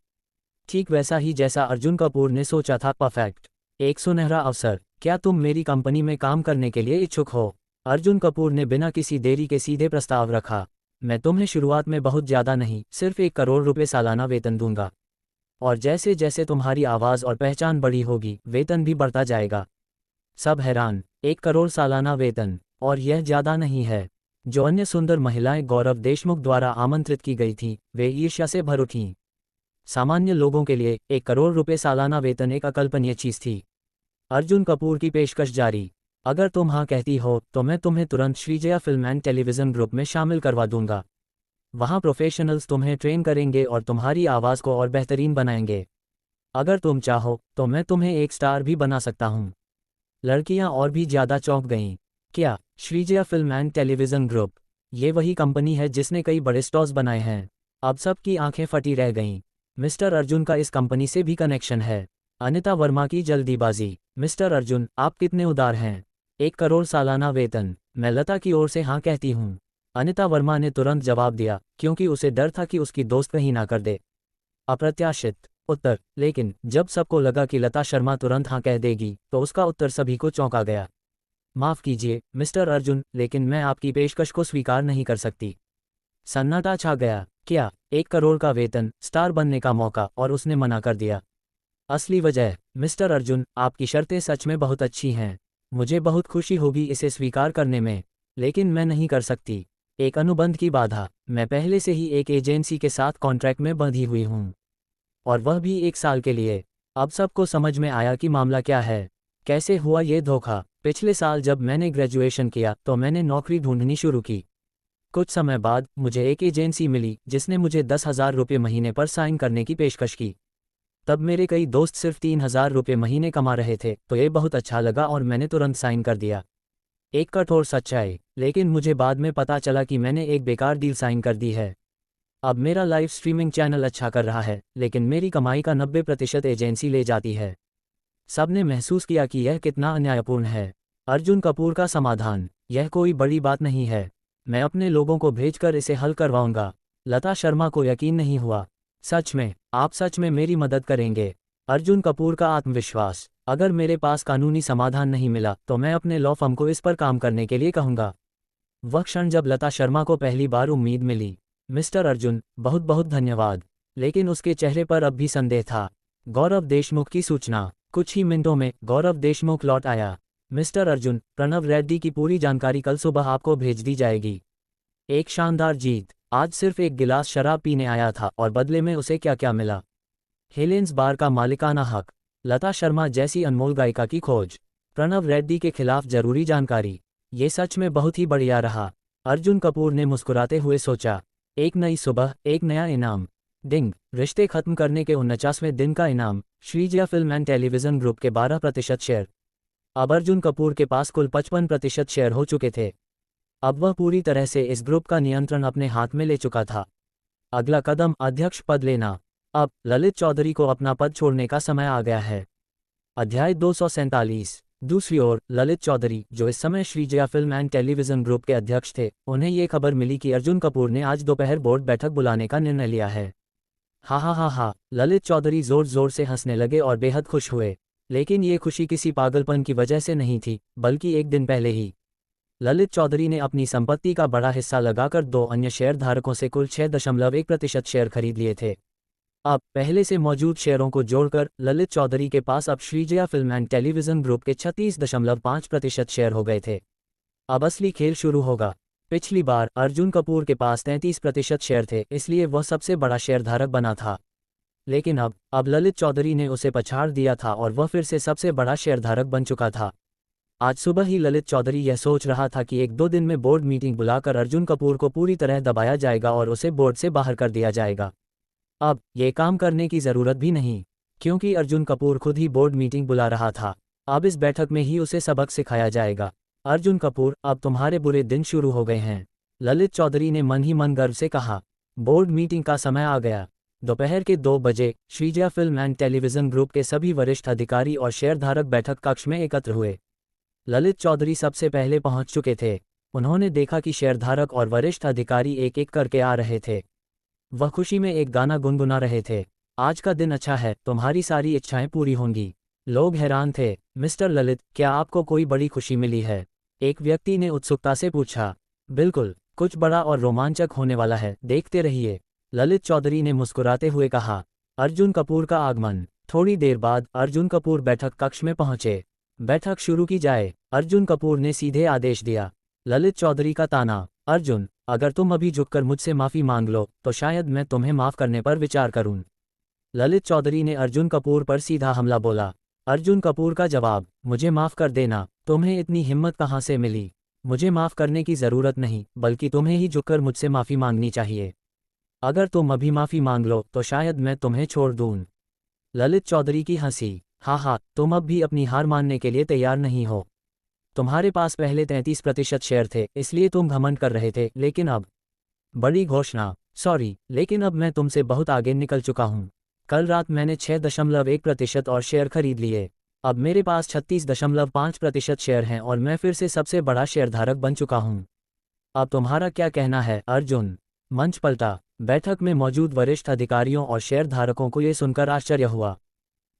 ठीक वैसा ही जैसा अर्जुन कपूर ने सोचा था। परफेक्ट। एक सुनहरा अवसर। क्या तुम मेरी कंपनी में काम करने के लिए इच्छुक हो? अर्जुन कपूर ने बिना किसी देरी के सीधे प्रस्ताव रखा। मैं तुम्हें शुरुआत में बहुत ज़्यादा नहीं, सिर्फ 1 करोड़ रुपए सालाना वेतन दूंगा। और जैसे जैसे तुम्हारी आवाज़ और पहचान बड़ी होगी, वेतन भी बढ़ता जाएगा। सब हैरान। 1 करोड़ सालाना वेतन? और यह ज़्यादा नहीं है? जो अन्य सुंदर महिलाएं गौरव देशमुख द्वारा आमंत्रित की गई थीं, वे ईर्ष्या से भर उठीं। सामान्य लोगों के लिए 1 करोड़ रुपए सालाना वेतन एक अकल्पनीय चीज़ थी। अर्जुन कपूर की पेशकश जारी। अगर तुम हाँ कहती हो तो मैं तुम्हें तुरंत Shreejaya film and television group में शामिल करवा दूंगा। वहाँ प्रोफेशनल्स तुम्हें ट्रेन करेंगे और तुम्हारी आवाज़ को और बेहतरीन बनाएंगे। अगर तुम चाहो तो मैं तुम्हें एक स्टार भी बना सकता हूँ। लड़कियाँ और भी ज़्यादा चौंक गईं। क्या? Shreejaya film and television group? ये वही कंपनी है जिसने कई बड़े स्टॉर्स बनाए हैं। अब सबकी आंखें फटी रह गईं। मिस्टर अर्जुन का इस कंपनी से भी कनेक्शन है। अनिता वर्मा की जल्दीबाजी। मिस्टर अर्जुन, आप कितने उदार हैं। 1 करोड़ सालाना वेतन? मैं लता की ओर से हाँ कहती हूँ। अनिता वर्मा ने तुरंत जवाब दिया, क्योंकि उसे डर था कि उसकी दोस्त कहीं ना कर दे। अप्रत्याशित उत्तर। लेकिन जब सबको लगा कि लता शर्मा तुरंत हाँ कह देगी, तो उसका उत्तर सभी को चौंका गया। माफ़ कीजिए मिस्टर अर्जुन, लेकिन मैं आपकी पेशकश को स्वीकार नहीं कर सकती। सन्नाटा छा गया। क्या? 1 करोड़ का वेतन, स्टार बनने का मौका, और उसने मना कर दिया। असली वजह? मिस्टर अर्जुन, आपकी शर्तें सच में बहुत अच्छी हैं। मुझे बहुत खुशी होगी इसे स्वीकार करने में, लेकिन मैं नहीं कर सकती। एक अनुबंध की बाधा। मैं पहले से ही एक एजेंसी के साथ कॉन्ट्रैक्ट में बंधी हुई हूँ, और वह भी 1 साल के लिए। अब सबको समझ में आया कि मामला क्या है। कैसे हुआ ये धोखा? पिछले साल जब मैंने ग्रेजुएशन किया तो मैंने नौकरी ढूंढनी शुरू की। कुछ समय बाद मुझे एक एजेंसी मिली जिसने मुझे 10,000 रुपये महीने पर साइन करने की पेशकश की। तब मेरे कई दोस्त सिर्फ 3,000 रुपये महीने कमा रहे थे, तो ये बहुत अच्छा लगा और मैंने तुरंत साइन कर दिया। एक कठोर सच्चाई, लेकिन मुझे बाद में पता चला कि मैंने एक बेकार डील साइन कर दी है। अब मेरा लाइव स्ट्रीमिंग चैनल अच्छा कर रहा है, लेकिन मेरी कमाई का 90% एजेंसी ले जाती है। सबने महसूस किया कि यह कितना अन्यायपूर्ण है। अर्जुन कपूर का समाधान। यह कोई बड़ी बात नहीं है। मैं अपने लोगों को भेजकर इसे हल करवाऊंगा। लता शर्मा को यकीन नहीं हुआ। सच में? आप सच में मेरी मदद करेंगे? अर्जुन कपूर का आत्मविश्वास। अगर मेरे पास कानूनी समाधान नहीं मिला तो मैं अपने लॉ फर्म को इस पर काम करने के लिए कहूँगा। वह क्षण जब लता शर्मा को पहली बार उम्मीद मिली। मिस्टर अर्जुन, बहुत बहुत धन्यवाद। लेकिन उसके चेहरे पर अब भी संदेह था। गौरव देशमुख की सूचना। कुछ ही मिनटों में गौरव देशमुख लौट आया। मिस्टर अर्जुन, प्रणव रेड्डी की पूरी जानकारी कल सुबह आपको भेज दी जाएगी। एक शानदार जीत। आज सिर्फ एक गिलास शराब पीने आया था और बदले में उसे क्या क्या मिला। हेलेंस बार का मालिकाना हक, लता शर्मा जैसी अनमोल गायिका की खोज, प्रणव रेड्डी के खिलाफ जरूरी जानकारी। ये सच में बहुत ही बढ़िया रहा। अर्जुन कपूर ने मुस्कुराते हुए सोचा। एक नई सुबह, एक नया इनाम। डिंग, रिश्ते खत्म करने के 49वें दिन का इनाम, Shreejaya film and television group के 12% शेयर। अब अर्जुन कपूर के पास कुल 55% शेयर हो चुके थे। अब वह पूरी तरह से इस ग्रुप का नियंत्रण अपने हाथ में ले चुका था। अगला कदम अध्यक्ष पद लेना। अब ललित चौधरी को अपना पद छोड़ने का समय आ गया है। अध्याय 247। दूसरी ओर ललित चौधरी, जो इस समय Shreejaya film and television group के अध्यक्ष थे, उन्हें ये खबर मिली कि अर्जुन कपूर ने आज दोपहर बोर्ड बैठक बुलाने का निर्णय लिया है। हा, ललित चौधरी जोर जोर से हंसने लगे और बेहद खुश हुए। लेकिन ये खुशी किसी पागलपन की वजह से नहीं थी, बल्कि एक दिन पहले ही ललित चौधरी ने अपनी संपत्ति का बड़ा हिस्सा लगाकर 2 अन्य शेयर धारकों से कुल 6.1% शेयर खरीद लिए थे। अब पहले से मौजूद शेयरों को जोड़कर ललित चौधरी के पास अब Shreejaya film and television group के 36.5% शेयर हो गए थे। अब असली खेल शुरू होगा। पिछली बार अर्जुन कपूर के पास 33% शेयर थे, इसलिए वह सबसे बड़ा शेयरधारक बना था। लेकिन अब ललित चौधरी ने उसे पछाड़ दिया था और वह फिर से सबसे बड़ा शेयरधारक बन चुका था। आज सुबह ही ललित चौधरी यह सोच रहा था कि 1-2 दिन में बोर्ड मीटिंग बुलाकर अर्जुन कपूर को पूरी तरह दबाया जाएगा और उसे बोर्ड से बाहर कर दिया जाएगा। अब ये काम करने की ज़रूरत भी नहीं, क्योंकि अर्जुन कपूर खुद ही बोर्ड मीटिंग बुला रहा था। अब इस बैठक में ही उसे सबक सिखाया जाएगा। अर्जुन कपूर, अब तुम्हारे बुरे दिन शुरू हो गए हैं, ललित चौधरी ने मन ही मन गर्व से कहा। बोर्ड मीटिंग का समय आ गया। दोपहर के 2 बजे Shreejaya film and television group के सभी वरिष्ठ अधिकारी और शेयरधारक बैठक कक्ष में एकत्र हुए। ललित चौधरी सबसे पहले पहुंच चुके थे। उन्होंने देखा कि शेयरधारक और वरिष्ठ अधिकारी एक एक करके आ रहे थे। वह खुशी में एक गाना गुनगुना रहे थे। आज का दिन अच्छा है, तुम्हारी सारी इच्छाएं पूरी होंगी। लोग हैरान थे। मिस्टर ललित, क्या आपको कोई बड़ी खुशी मिली है? एक व्यक्ति ने उत्सुकता से पूछा। बिल्कुल, कुछ बड़ा और रोमांचक होने वाला है, देखते रहिए, ललित चौधरी ने मुस्कुराते हुए कहा। अर्जुन कपूर का आगमन। थोड़ी देर बाद अर्जुन कपूर बैठक कक्ष में पहुंचे। बैठक शुरू की जाए, अर्जुन कपूर ने सीधे आदेश दिया। ललित चौधरी का ताना। अर्जुन, अगर तुम अभी झुककर मुझसे माफ़ी मांग लो तो शायद मैं तुम्हें माफ़ करने पर विचार करूं। ललित चौधरी ने अर्जुन कपूर पर सीधा हमला बोला। अर्जुन कपूर का जवाब, मुझे माफ़ कर देना, तुम्हें इतनी हिम्मत कहाँ से मिली? मुझे माफ़ करने की ज़रूरत नहीं, बल्कि तुम्हें ही झुककर मुझसे माफ़ी मांगनी चाहिए। अगर तुम अभी माफ़ी मांग लो तो शायद मैं तुम्हें छोड़ दूं। ललित चौधरी की हंसी। हाँ, तुम अब भी अपनी हार मानने के लिए तैयार नहीं हो। तुम्हारे पास पहले 33% शेयर थे, इसलिए तुम घमंड कर रहे थे, लेकिन अब बड़ी घोषणा। सॉरी, लेकिन अब मैं तुमसे बहुत आगे निकल चुका हूँ। कल रात मैंने 6.1% और शेयर खरीद लिए। अब मेरे पास 36.5% शेयर हैं और मैं फिर से सबसे बड़ा शेयरधारक बन चुका हूँ। अब तुम्हारा क्या कहना है? अर्जुन। मंच पलटा। बैठक में मौजूद वरिष्ठ अधिकारियों और शेयरधारकों को ये सुनकर आश्चर्य हुआ।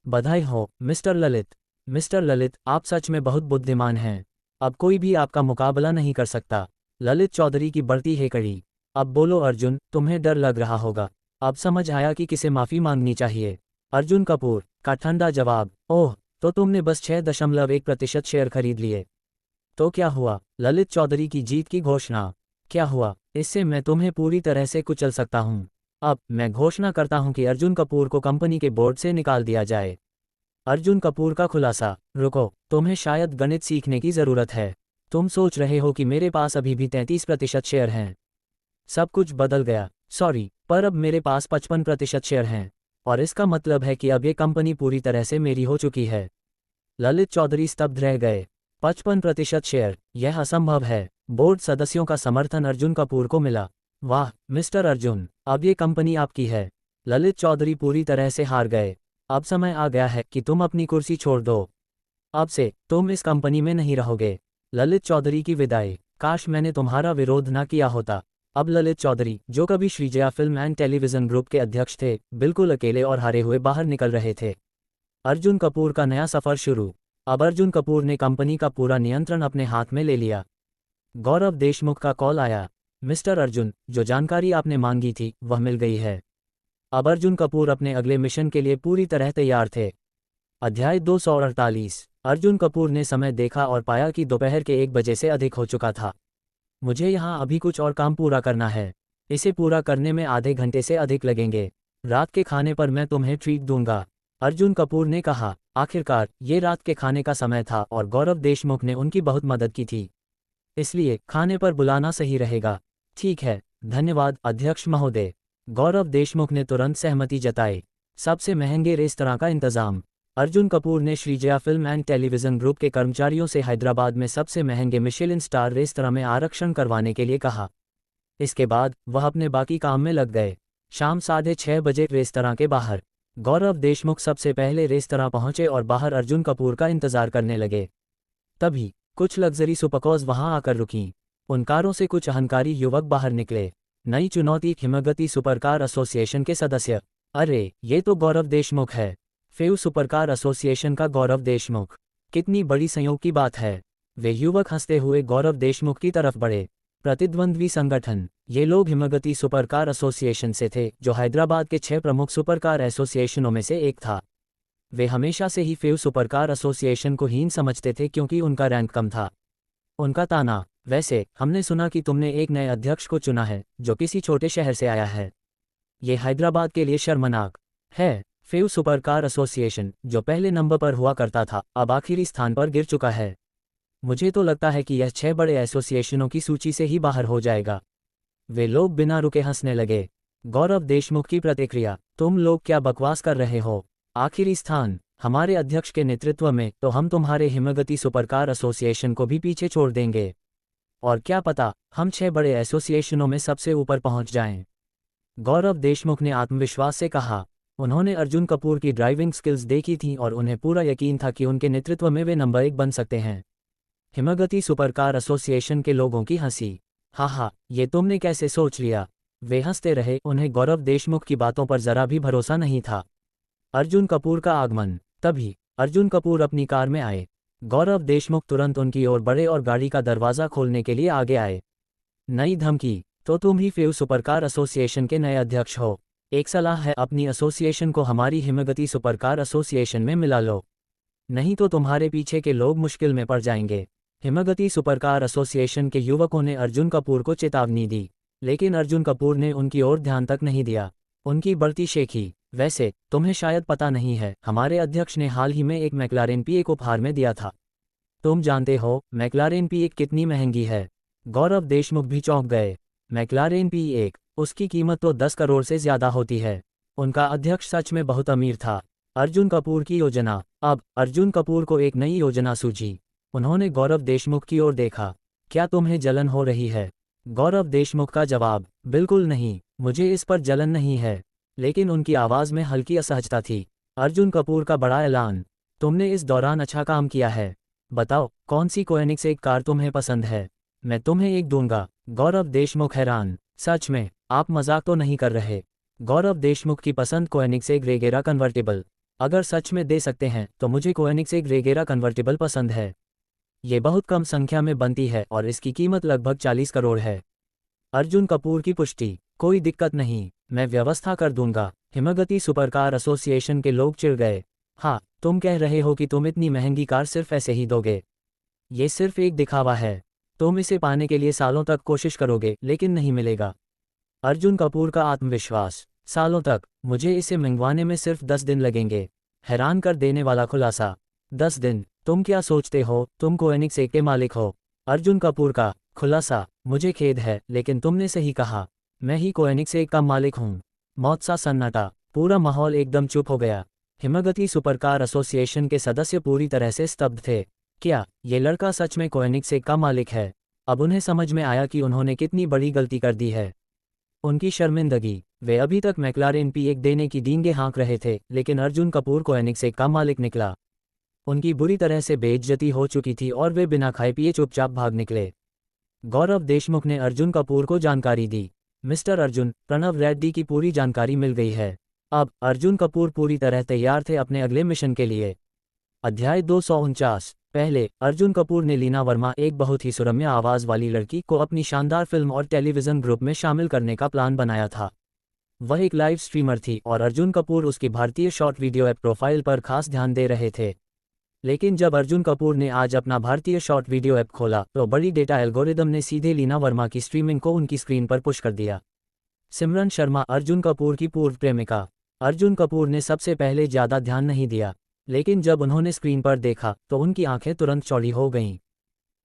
बधाई हो मिस्टर ललित। मिस्टर ललित, आप सच में बहुत बुद्धिमान हैं। अब कोई भी आपका मुकाबला नहीं कर सकता। ललित चौधरी की बढ़ती है कड़ी। अब बोलो अर्जुन, तुम्हें डर लग रहा होगा। अब समझ आया कि किसे माफ़ी मांगनी चाहिए। अर्जुन कपूर का ठंडा जवाब। ओह, तो तुमने बस 6.1% शेयर खरीद लिए। तो क्या हुआ? ललित चौधरी की जीत की घोषणा। क्या हुआ? इससे मैं तुम्हें पूरी तरह से कुचल सकता हूँ। अब मैं घोषणा करता हूँ कि अर्जुन कपूर को कंपनी के बोर्ड से निकाल दिया जाए। अर्जुन कपूर का खुलासा। रुको, तुम्हें शायद गणित सीखने की ज़रूरत है। तुम सोच रहे हो कि मेरे पास अभी भी 33% शेयर हैं। सब कुछ बदल गया। सॉरी, पर अब मेरे पास 55% शेयर हैं, और इसका मतलब है कि अब ये कंपनी पूरी तरह से मेरी हो चुकी है। ललित चौधरी स्तब्ध रह गए। 55% शेयर, यह असंभव है। बोर्ड सदस्यों का समर्थन अर्जुन कपूर को मिला। वाह मिस्टर अर्जुन, अब ये कंपनी आपकी है। ललित चौधरी पूरी तरह से हार गए। अब समय आ गया है कि तुम अपनी कुर्सी छोड़ दो। अब से तुम इस कंपनी में नहीं रहोगे। ललित चौधरी की विदाई। काश मैंने तुम्हारा विरोध ना किया होता। अब ललित चौधरी, जो कभी Shreejaya film and television group के अध्यक्ष थे, बिल्कुल अकेले और हारे हुए बाहर निकल रहे थे। अर्जुन कपूर का नया सफर शुरू। अब अर्जुन कपूर ने कंपनी का पूरा नियंत्रण अपने हाथ में ले लिया। गौरव देशमुख का कॉल आया। मिस्टर अर्जुन, जो जानकारी आपने मांगी थी वह मिल गई है। अब अर्जुन कपूर अपने अगले मिशन के लिए पूरी तरह तैयार थे। अध्याय 248। अर्जुन कपूर ने समय देखा और पाया कि दोपहर के 1 बजे से अधिक हो चुका था। मुझे यहाँ अभी कुछ और काम पूरा करना है। इसे पूरा करने में आधे घंटे से अधिक लगेंगे। रात के खाने पर मैं तुम्हें ट्रीट दूंगा, अर्जुन कपूर ने कहा। आखिरकार ये रात के खाने का समय था और गौरव देशमुख ने उनकी बहुत मदद की थी, इसलिए खाने पर बुलाना सही रहेगा। ठीक है, धन्यवाद अध्यक्ष महोदय। गौरव देशमुख ने तुरंत सहमति जताई। सबसे महंगे रेस्तरां का इंतजाम। अर्जुन कपूर ने Shreejaya film and television group के कर्मचारियों से हैदराबाद में सबसे महंगे मिशेलिन स्टार रेस्तरां में आरक्षण करवाने के लिए कहा। इसके बाद वह अपने बाकी काम में लग गए। शाम 6:30 बजे रेस्तरां के बाहर गौरव देशमुख सबसे पहले रेस्तरां पहुंचे और बाहर अर्जुन कपूर का इंतजार करने लगे। तभी कुछ लग्जरी सुपरकार्स वहां आकर रुकीं। उन कारों से कुछ अहंकारी युवक बाहर निकले। नई चुनौती, हिमगति सुपरकार एसोसिएशन के सदस्य। अरे, ये तो गौरव देशमुख है। फेव सुपरकार एसोसिएशन का गौरव देशमुख। कितनी बड़ी संयोग की बात है। वे युवक हंसते हुए गौरव देशमुख की तरफ बढ़े। प्रतिद्वंद्वी संगठन। ये लोग हिमगति सुपरकार एसोसिएशन से थे, जो हैदराबाद के 6 प्रमुख सुपरकार एसोसिएशनों में से एक था। वे हमेशा से ही फेव सुपरकार एसोसिएशन को हीन समझते थे क्योंकि उनका रैंक कम था। उनका ताना, वैसे हमने सुना कि तुमने एक नए अध्यक्ष को चुना है जो किसी छोटे शहर से आया है। ये हैदराबाद के लिए शर्मनाक है। फेव सुपरकार एसोसिएशन, जो पहले नंबर पर हुआ करता था, अब आखिरी स्थान पर गिर चुका है। मुझे तो लगता है कि यह 6 बड़े एसोसिएशनों की सूची से ही बाहर हो जाएगा। वे लोग बिना रुके हंसने लगे। गौरव देशमुख की प्रतिक्रिया, तुम लोग क्या बकवास कर रहे हो? आखिरी स्थान हमारे अध्यक्ष के नेतृत्व में, तो हम तुम्हारे हिमगति सुपरकार एसोसिएशन को भी पीछे छोड़ देंगे। और क्या पता हम 6 बड़े एसोसिएशनों में सबसे ऊपर पहुंच जाएं। गौरव देशमुख ने आत्मविश्वास से कहा। उन्होंने अर्जुन कपूर की ड्राइविंग स्किल्स देखी थीं और उन्हें पूरा यकीन था कि उनके नेतृत्व में वे नंबर 1 बन सकते हैं। हिमगति सुपरकार एसोसिएशन के लोगों की हंसी। हा, ये तुमने कैसे सोच लिया? वे हंसते रहे। उन्हें गौरव देशमुख की बातों पर जरा भी भरोसा नहीं था। अर्जुन कपूर का आगमन। तभी अर्जुन कपूर अपनी कार में आए। गौरव देशमुख तुरंत उनकी ओर बढ़े और गाड़ी का दरवाज़ा खोलने के लिए आगे आए। नई धमकी, तो तुम ही फेव सुपरकार एसोसिएशन के नए अध्यक्ष हो। एक सलाह है, अपनी एसोसिएशन को हमारी हिमगति सुपरकार एसोसिएशन में मिला लो, नहीं तो तुम्हारे पीछे के लोग मुश्किल में पड़ जाएंगे। हिमगति सुपरकार एसोसिएशन के युवकों ने अर्जुन कपूर को चेतावनी दी, लेकिन अर्जुन कपूर ने उनकी ओर ध्यान तक नहीं दिया। उनकी बढ़ती शेखी, वैसे तुम्हें शायद पता नहीं है, हमारे अध्यक्ष ने हाल ही में एक मैक्लारेन P1 उपहार में दिया था। तुम जानते हो मैक्लारेन P1 कितनी महंगी है? गौरव देशमुख भी चौंक गए। मैक्लारेन P1, उसकी कीमत तो 10 करोड़ से ज्यादा होती है। उनका अध्यक्ष सच में बहुत अमीर था। अर्जुन कपूर की योजना। अब अर्जुन कपूर को एक नई योजना सूझी। उन्होंने गौरव देशमुख की ओर देखा। क्या तुम्हें जलन हो रही है? गौरव देशमुख का जवाब, बिल्कुल नहीं, मुझे इस पर जलन नहीं है। लेकिन उनकी आवाज़ में हल्की असहजता थी। अर्जुन कपूर का बड़ा ऐलान, तुमने इस दौरान अच्छा काम किया है। बताओ कौन सी कोएनिक्स एक कार तुम्हें पसंद है? मैं तुम्हें एक दूंगा। गौरव देशमुख हैरान, सच में आप मजाक तो नहीं कर रहे? गौरव देशमुख की पसंद कोएनिक्स एक रेगेरा कन्वर्टिबल। अगर सच में दे सकते हैं तो मुझे कोएनिक्स एक रेगेरा कन्वर्टिबल पसंद है। ये बहुत कम संख्या में बनती है और इसकी कीमत लगभग 40 करोड़ है। अर्जुन कपूर की पुष्टि, कोई दिक्कत नहीं, मैं व्यवस्था कर दूंगा। हिमगति सुपरकार एसोसिएशन के लोग चिढ़ गए। हाँ, तुम कह रहे हो कि तुम इतनी महंगी कार सिर्फ ऐसे ही दोगे? ये सिर्फ एक दिखावा है। तुम इसे पाने के लिए सालों तक कोशिश करोगे लेकिन नहीं मिलेगा। अर्जुन कपूर का आत्मविश्वास, सालों तक? मुझे इसे मंगवाने में सिर्फ 10 दिन लगेंगे। हैरान कर देने वाला खुलासा। 10 दिन? तुम क्या सोचते हो तुम कोएनिक्स एक के मालिक हो? अर्जुन कपूर का खुलासा, मुझे खेद है लेकिन तुमने सही कहा, मैं ही कोएनिक्स एक का मालिक हूँ। मौत सा सन्नाटा, पूरा माहौल एकदम चुप हो गया। हिमगति सुपरकार एसोसिएशन के सदस्य पूरी तरह से स्तब्ध थे। क्या ये लड़का सच में कोएनिक्स एक का मालिक है? अब उन्हें समझ में आया कि उन्होंने कितनी बड़ी गलती कर दी है। उनकी शर्मिंदगी, वे अभी तक मैक्लारेन P1 देने की डींगे हाँक रहे थे, लेकिन अर्जुन कपूर कोएनिक्स एक का मालिक निकला। उनकी बुरी तरह से बेइज्जती हो चुकी थी और वे बिना खाए पिए चुपचाप भाग निकले। गौरव देशमुख ने अर्जुन कपूर को जानकारी दी। मिस्टर अर्जुन, प्रणव रेड्डी की पूरी जानकारी मिल गई है। अब अर्जुन कपूर पूरी तरह तैयार थे अपने अगले मिशन के लिए। अध्याय 249। पहले अर्जुन कपूर ने लीना वर्मा, एक बहुत ही सुरम्य आवाज़ वाली लड़की, को अपनी शानदार फिल्म और टेलीविज़न ग्रुप में शामिल करने का प्लान बनाया था। वह एक लाइव स्ट्रीमर थी और अर्जुन कपूर उसकी भारतीय शॉर्ट वीडियो ऐप प्रोफाइल पर खास ध्यान दे रहे थे। लेकिन जब अर्जुन कपूर ने आज अपना भारतीय शॉर्ट वीडियो ऐप खोला तो बड़ी डेटा एल्गोरिदम ने सीधे लीना वर्मा की स्ट्रीमिंग को उनकी स्क्रीन पर पुश कर दिया। सिमरन शर्मा, अर्जुन कपूर की पूर्व प्रेमिका। अर्जुन कपूर ने सबसे पहले ज़्यादा ध्यान नहीं दिया, लेकिन जब उन्होंने स्क्रीन पर देखा तो उनकी आंखें तुरंत चौड़ी हो गईं।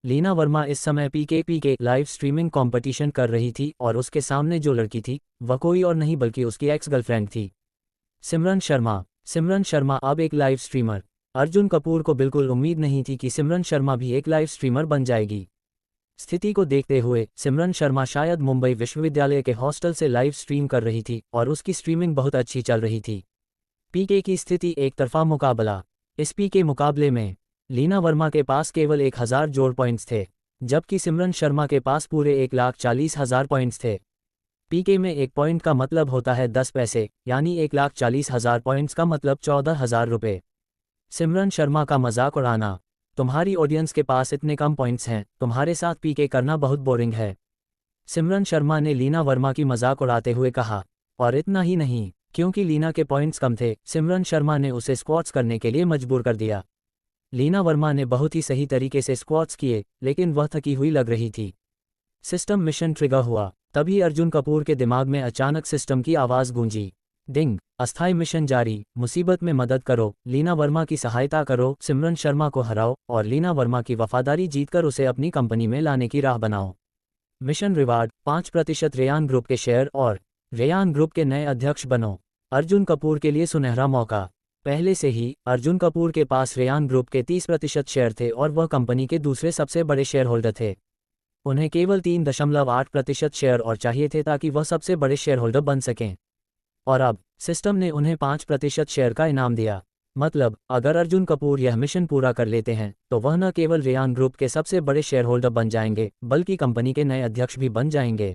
लीना वर्मा इस समय पीके लाइव स्ट्रीमिंग कंपटीशन कर रही थी और उसके सामने जो लड़की थी वह कोई और नहीं बल्कि उसकी एक्स गर्लफ्रेंड थी, सिमरन शर्मा। सिमरन शर्मा अब एक लाइव स्ट्रीमर। अर्जुन कपूर को बिल्कुल उम्मीद नहीं थी कि सिमरन शर्मा भी एक लाइव स्ट्रीमर बन जाएगी। स्थिति को देखते हुए सिमरन शर्मा शायद मुंबई विश्वविद्यालय के हॉस्टल से लाइव स्ट्रीम कर रही थी और उसकी स्ट्रीमिंग बहुत अच्छी चल रही थी। पीके की स्थिति एक तरफा मुकाबला। इस पीके मुकाबले में लीना वर्मा के पास केवल 1000 जोड़ पॉइंट्स थे, जबकि सिमरन शर्मा के पास पूरे 1,40,000 पॉइंट्स थे। पीके में एक पॉइंट का मतलब होता है 10 पैसे, यानी 1,40,000 पॉइंट्स का मतलब 14,000 रुपये। सिमरन शर्मा का मजाक उड़ाना। तुम्हारी ऑडियंस के पास इतने कम पॉइंट्स हैं, तुम्हारे साथ पीके करना बहुत बोरिंग है, सिमरन शर्मा ने लीना वर्मा की मजाक उड़ाते हुए कहा। और इतना ही नहीं, क्योंकि लीना के पॉइंट्स कम थे, सिमरन शर्मा ने उसे स्क्वाट्स करने के लिए मजबूर कर दिया। लीना वर्मा ने बहुत ही सही तरीके से स्क्वाट्स किए, लेकिन वह थकी हुई लग रही थी। सिस्टम मिशन ट्रिगर हुआ। तभी अर्जुन कपूर के दिमाग में अचानक सिस्टम की आवाज़ गूंजी। डिंग, अस्थायी मिशन जारी, मुसीबत में मदद करो, लीना वर्मा की सहायता करो, सिमरन शर्मा को हराओ और लीना वर्मा की वफादारी जीतकर उसे अपनी कंपनी में लाने की राह बनाओ। मिशन रिवार्ड 5% रेयान ग्रुप के शेयर और रेयान ग्रुप के नए अध्यक्ष बनो। अर्जुन कपूर के लिए सुनहरा मौका। पहले से ही अर्जुन कपूर के पास रेयान ग्रुप के 30% शेयर थे और वह कंपनी के दूसरे सबसे बड़े शेयर होल्डर थे। उन्हें केवल 3.8% शेयर और चाहिए थे ताकि वह सबसे बड़े शेयर होल्डर बन सकें। और अब सिस्टम ने उन्हें 5% शेयर का इनाम दिया। मतलब अगर अर्जुन कपूर यह मिशन पूरा कर लेते हैं तो वह न केवल रेयान ग्रुप के सबसे बड़े शेयर होल्डर बन जाएंगे बल्कि कंपनी के नए अध्यक्ष भी बन जाएंगे।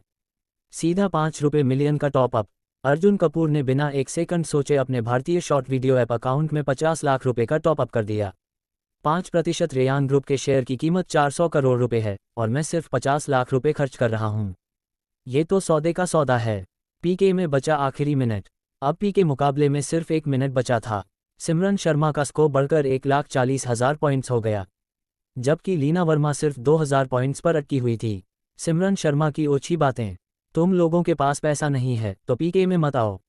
सीधा 5 रुपये मिलियन का टॉप अप। अर्जुन कपूर ने बिना एक सेकंड सोचे अपने भारतीय शॉर्ट वीडियो ऐप अकाउंट में 50 लाख रुपए का टॉप अप कर दिया। 5% रेयान ग्रुप के शेयर की कीमत 400 करोड़ रुपए है और मैं सिर्फ 50 लाख रुपए खर्च कर रहा हूं। ये तो सौदे का सौदा है। पीके में बचा आखिरी मिनट। अब पीके मुकाबले में सिर्फ 1 मिनट बचा था। सिमरन शर्मा का स्कोर बढ़कर 1,40,000 पॉइंट्स हो गया, जबकि लीना वर्मा सिर्फ 2,000 पॉइंट्स पर अटकी हुई थी। सिमरन शर्मा की ओछी बातें। तुम लोगों के पास पैसा नहीं है तो पीके में मत आओ।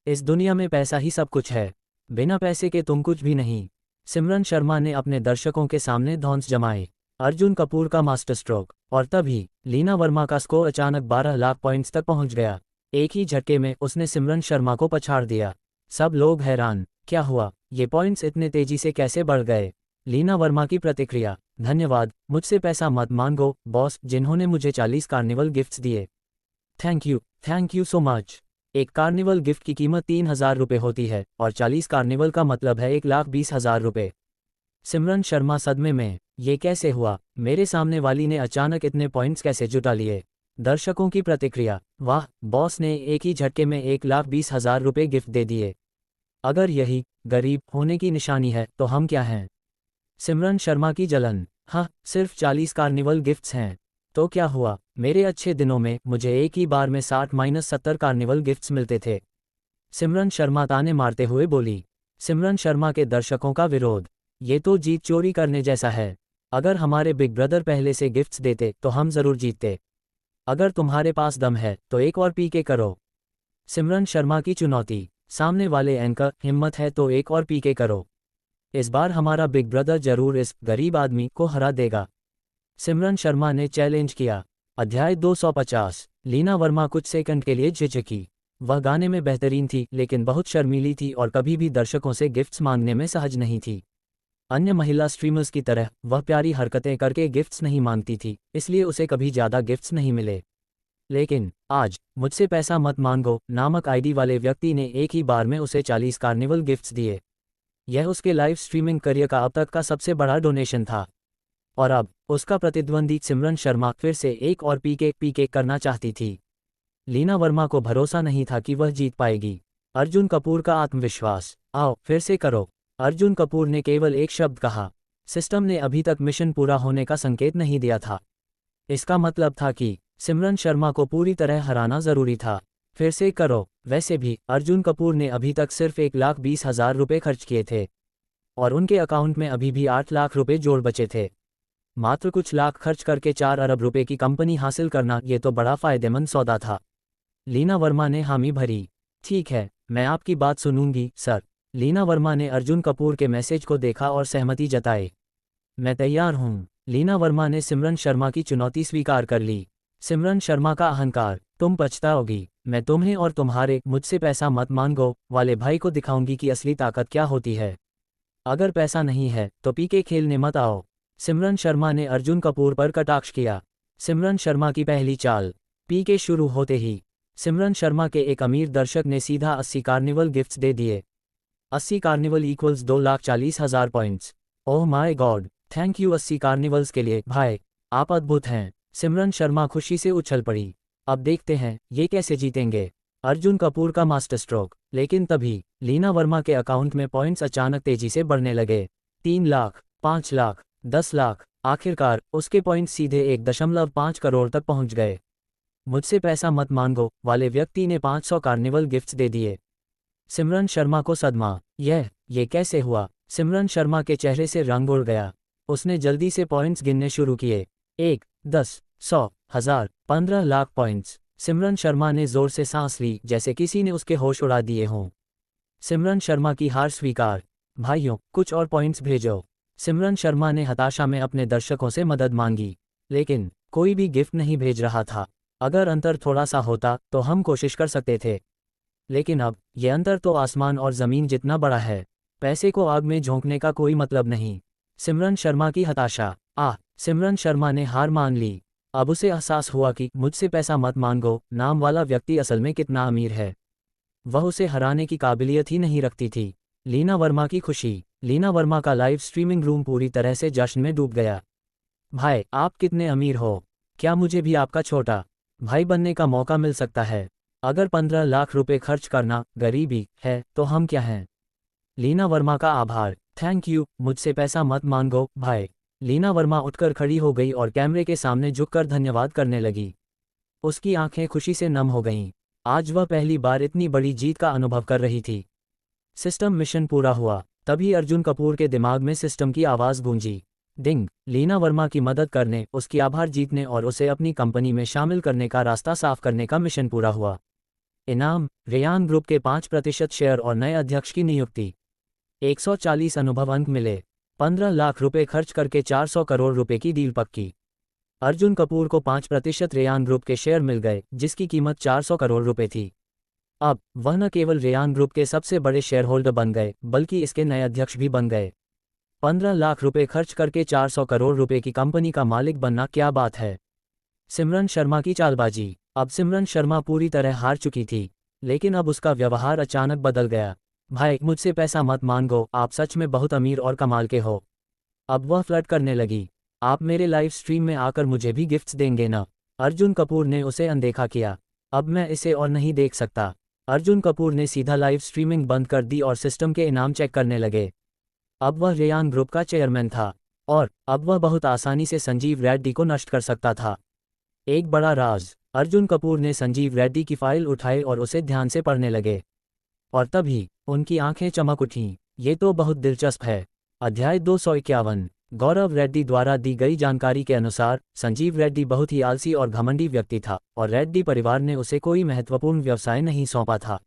इस दुनिया में पैसा ही सब कुछ है, बिना पैसे के तुम कुछ भी नहीं। सिमरन शर्मा ने अपने दर्शकों के सामने धौंस जमाए। अर्जुन कपूर का मास्टर स्ट्रोक। और तभी लीना वर्मा का स्कोर अचानक 12 लाख पॉइंट्स तक पहुंच गया। एक ही झटके में उसने सिमरन शर्मा को पछाड़ दिया। सब लोग हैरान, क्या हुआ, ये पॉइंट्स इतने तेजी से कैसे बढ़ गए। लीना वर्मा की प्रतिक्रिया। धन्यवाद, मुझसे पैसा मत मांगो बॉस, जिन्होंने मुझे 40 कार्निवल गिफ्ट्स दिए। Thank you so much. एक कार्निवल गिफ्ट की कीमत 3,000 रुपये होती है और 40 कार्निवल का मतलब है 1,20,000 रुपये। सिमरन शर्मा सदमे में, ये कैसे हुआ, मेरे सामने वाली ने अचानक इतने पॉइंट्स कैसे जुटा लिए। दर्शकों की प्रतिक्रिया। वाह, बॉस ने एक ही झटके में 1,20,000 रुपये गिफ्ट दे दिए। अगर यही गरीब होने की निशानी है तो हम क्या हैं। सिमरन शर्मा की जलन। हाँ, सिर्फ 40 कार्निवल गिफ्ट्स हैं तो क्या हुआ, मेरे अच्छे दिनों में मुझे एक ही बार में 60-70 कार्निवल गिफ्ट्स मिलते थे। सिमरन शर्मा ताने मारते हुए बोली। सिमरन शर्मा के दर्शकों का विरोध। ये तो जीत चोरी करने जैसा है। अगर हमारे बिग ब्रदर पहले से गिफ्ट्स देते तो हम ज़रूर जीतते। अगर तुम्हारे पास दम है तो एक और पीके करो। सिमरन शर्मा की चुनौती। सामने वाले एंकर, हिम्मत है तो एक और पीके करो। इस बार हमारा बिग ब्रदर जरूर इस गरीब आदमी को हरा देगा। सिमरन शर्मा ने चैलेंज किया। अध्याय 250। लीना वर्मा कुछ सेकंड के लिए झिझकी। वह गाने में बेहतरीन थी लेकिन बहुत शर्मीली थी और कभी भी दर्शकों से गिफ्ट्स मांगने में सहज नहीं थी। अन्य महिला स्ट्रीमर्स की तरह वह प्यारी हरकतें करके गिफ्ट्स नहीं मांगती थी, इसलिए उसे कभी ज़्यादा गिफ्ट्स नहीं मिले। लेकिन आज मुझसे पैसा मत मांगो नामक आईडी वाले व्यक्ति ने एक ही बार में उसे 40 कार्निवल गिफ्ट्स दिए। यह उसके लाइव स्ट्रीमिंग करियर का अब तक का सबसे बड़ा डोनेशन था। और अब उसका प्रतिद्वंदी सिमरन शर्मा फिर से एक और पीके करना चाहती थी। लीना वर्मा को भरोसा नहीं था कि वह जीत पाएगी। अर्जुन कपूर का आत्मविश्वास। आओ फिर से करो। अर्जुन कपूर ने केवल एक शब्द कहा। सिस्टम ने अभी तक मिशन पूरा होने का संकेत नहीं दिया था। इसका मतलब था कि सिमरन शर्मा को पूरी तरह हराना जरूरी था। फिर से करो। वैसे भी अर्जुन कपूर ने अभी तक सिर्फ 1,20,000 रुपये खर्च किए थे और उनके अकाउंट में अभी भी 8 लाख रुपए जोड़ बचे थे। मात्र कुछ लाख खर्च करके 4 अरब रुपए की कंपनी हासिल करना ये तो बड़ा फायदेमंद सौदा था। लीना वर्मा ने हामी भरी। ठीक है, मैं आपकी बात सुनूंगी सर। लीना वर्मा ने अर्जुन कपूर के मैसेज को देखा और सहमति जताई। मैं तैयार हूँ। लीना वर्मा ने सिमरन शर्मा की चुनौती स्वीकार कर ली। सिमरन शर्मा का अहंकार, तुम पछताओगी। मैं तुम्हें और तुम्हारे मुझसे पैसा मत मांगो वाले भाई को दिखाऊंगी कि असली ताकत क्या होती है। अगर पैसा नहीं है तो पीके खेलने मत आओ। सिमरन शर्मा ने अर्जुन कपूर पर कटाक्ष किया। सिमरन शर्मा की पहली चाल। पीके शुरू होते ही सिमरन शर्मा के एक अमीर दर्शक ने सीधा 80 कार्निवल गिफ्ट्स दे दिए। 80 carnival equals 2,40,000 points. Oh my God, thank you 80 carnivals के लिए भाई, आप अद्भुत हैं। सिमरन शर्मा खुशी से उछल पड़ी। अब देखते हैं ये कैसे जीतेंगे। अर्जुन कपूर का मास्टर स्ट्रोक। लेकिन तभी लीना वर्मा के अकाउंट में पॉइंट्स अचानक तेजी से बढ़ने लगे। 3 लाख, 5 लाख, 10 लाख, आखिरकार उसके पॉइंट्स सीधे 1.5 करोड़ तक पहुंच गए। मुझसे पैसा मत मांगो वाले व्यक्ति ने 500 कार्निवल गिफ्ट्स दे दिए। सिमरन शर्मा को सदमा। ये कैसे हुआ? सिमरन शर्मा के चेहरे से रंग उड़ गया। उसने जल्दी से पॉइंट्स गिनने शुरू किए। 1, 10, 100, 1000, 15 लाख पॉइंट्स। सिमरन शर्मा ने जोर से सांस ली जैसे किसी ने उसके होश उड़ा दिए हों। सिमरन शर्मा की हार स्वीकार। भाइयों, कुछ और पॉइंट्स भेजो। सिमरन शर्मा ने हताशा में अपने दर्शकों से मदद मांगी, लेकिन कोई भी गिफ्ट नहीं भेज रहा था। अगर अंतर थोड़ा सा होता तो हम कोशिश कर सकते थे, लेकिन अब यह अंतर तो आसमान और ज़मीन जितना बड़ा है। पैसे को आग में झोंकने का कोई मतलब नहीं। सिमरन शर्मा की हताशा। सिमरन शर्मा ने हार मान ली। अब उसे एहसास हुआ कि मुझसे पैसा मत मांगो नाम वाला व्यक्ति असल में कितना अमीर है। वह उसे हराने की काबिलियत ही नहीं रखती थी। लीना वर्मा की खुशी। लीना वर्मा का लाइव स्ट्रीमिंग रूम पूरी तरह से जश्न में डूब गया। भाई, आप कितने अमीर हो? क्या मुझे भी आपका छोटा भाई बनने का मौका मिल सकता है? अगर 15 लाख रुपए खर्च करना गरीबी है तो हम क्या हैं? लीना वर्मा का आभार। थैंक यू, मुझसे पैसा मत मांगो भाई। लीना वर्मा उठकर खड़ी हो गई और कैमरे के सामने झुककर धन्यवाद करने लगी। उसकी आंखें खुशी से नम हो गईं। आज वह पहली बार इतनी बड़ी जीत का अनुभव कर रही थी। सिस्टम मिशन पूरा हुआ। तभी अर्जुन कपूर के दिमाग में सिस्टम की आवाज़ गूंजी। डिंग। लीना वर्मा की मदद करने, उसकी आभार जीतने और उसे अपनी कंपनी में शामिल करने का रास्ता साफ करने का मिशन पूरा हुआ। इनाम, रेयान ग्रुप के 5% शेयर और नए अध्यक्ष की नियुक्ति। 140 अनुभव अंक मिले। 15 लाख रुपए खर्च करके 400 करोड़ रुपए की डील पक्की। अर्जुन कपूर को 5% रेयान ग्रुप के शेयर मिल गए, जिसकी कीमत 400 करोड़ रुपए थी। अब वह न केवल रेयान ग्रुप के सबसे बड़े शेयर होल्डर बन गए, बल्कि इसके नए अध्यक्ष भी बन गए। 15 लाख रुपए खर्च करके 400 करोड़ रुपए की कंपनी का मालिक बनना क्या बात है। सिमरन शर्मा की चालबाजी। अब सिमरन शर्मा पूरी तरह हार चुकी थी, लेकिन अब उसका व्यवहार अचानक बदल गया। भाई, मुझसे पैसा मत मांगो, आप सच में बहुत अमीर और कमाल के हो। अब वह फ्लर्ट करने लगी। आप मेरे लाइव स्ट्रीम में आकर मुझे भी गिफ्ट्स देंगे ना? अर्जुन कपूर ने उसे अनदेखा किया। अब मैं इसे और नहीं देख सकता। अर्जुन कपूर ने सीधा लाइव स्ट्रीमिंग बंद कर दी और सिस्टम के इनाम चेक करने लगे। अब वह रेयान ग्रुप का चेयरमैन था और अब वह बहुत आसानी से संजीव रेड्डी को नष्ट कर सकता था। एक बड़ा राज। अर्जुन कपूर ने संजीव रेड्डी की फाइल उठाई और उसे ध्यान से पढ़ने लगे, और तभी उनकी आंखें चमक उठीं। ये तो बहुत दिलचस्प है। अध्याय 251। गौरव रेड्डी द्वारा दी गई जानकारी के अनुसार संजीव रेड्डी बहुत ही आलसी और घमंडी व्यक्ति था और रेड्डी परिवार ने उसे कोई महत्वपूर्ण व्यवसाय नहीं सौंपा था।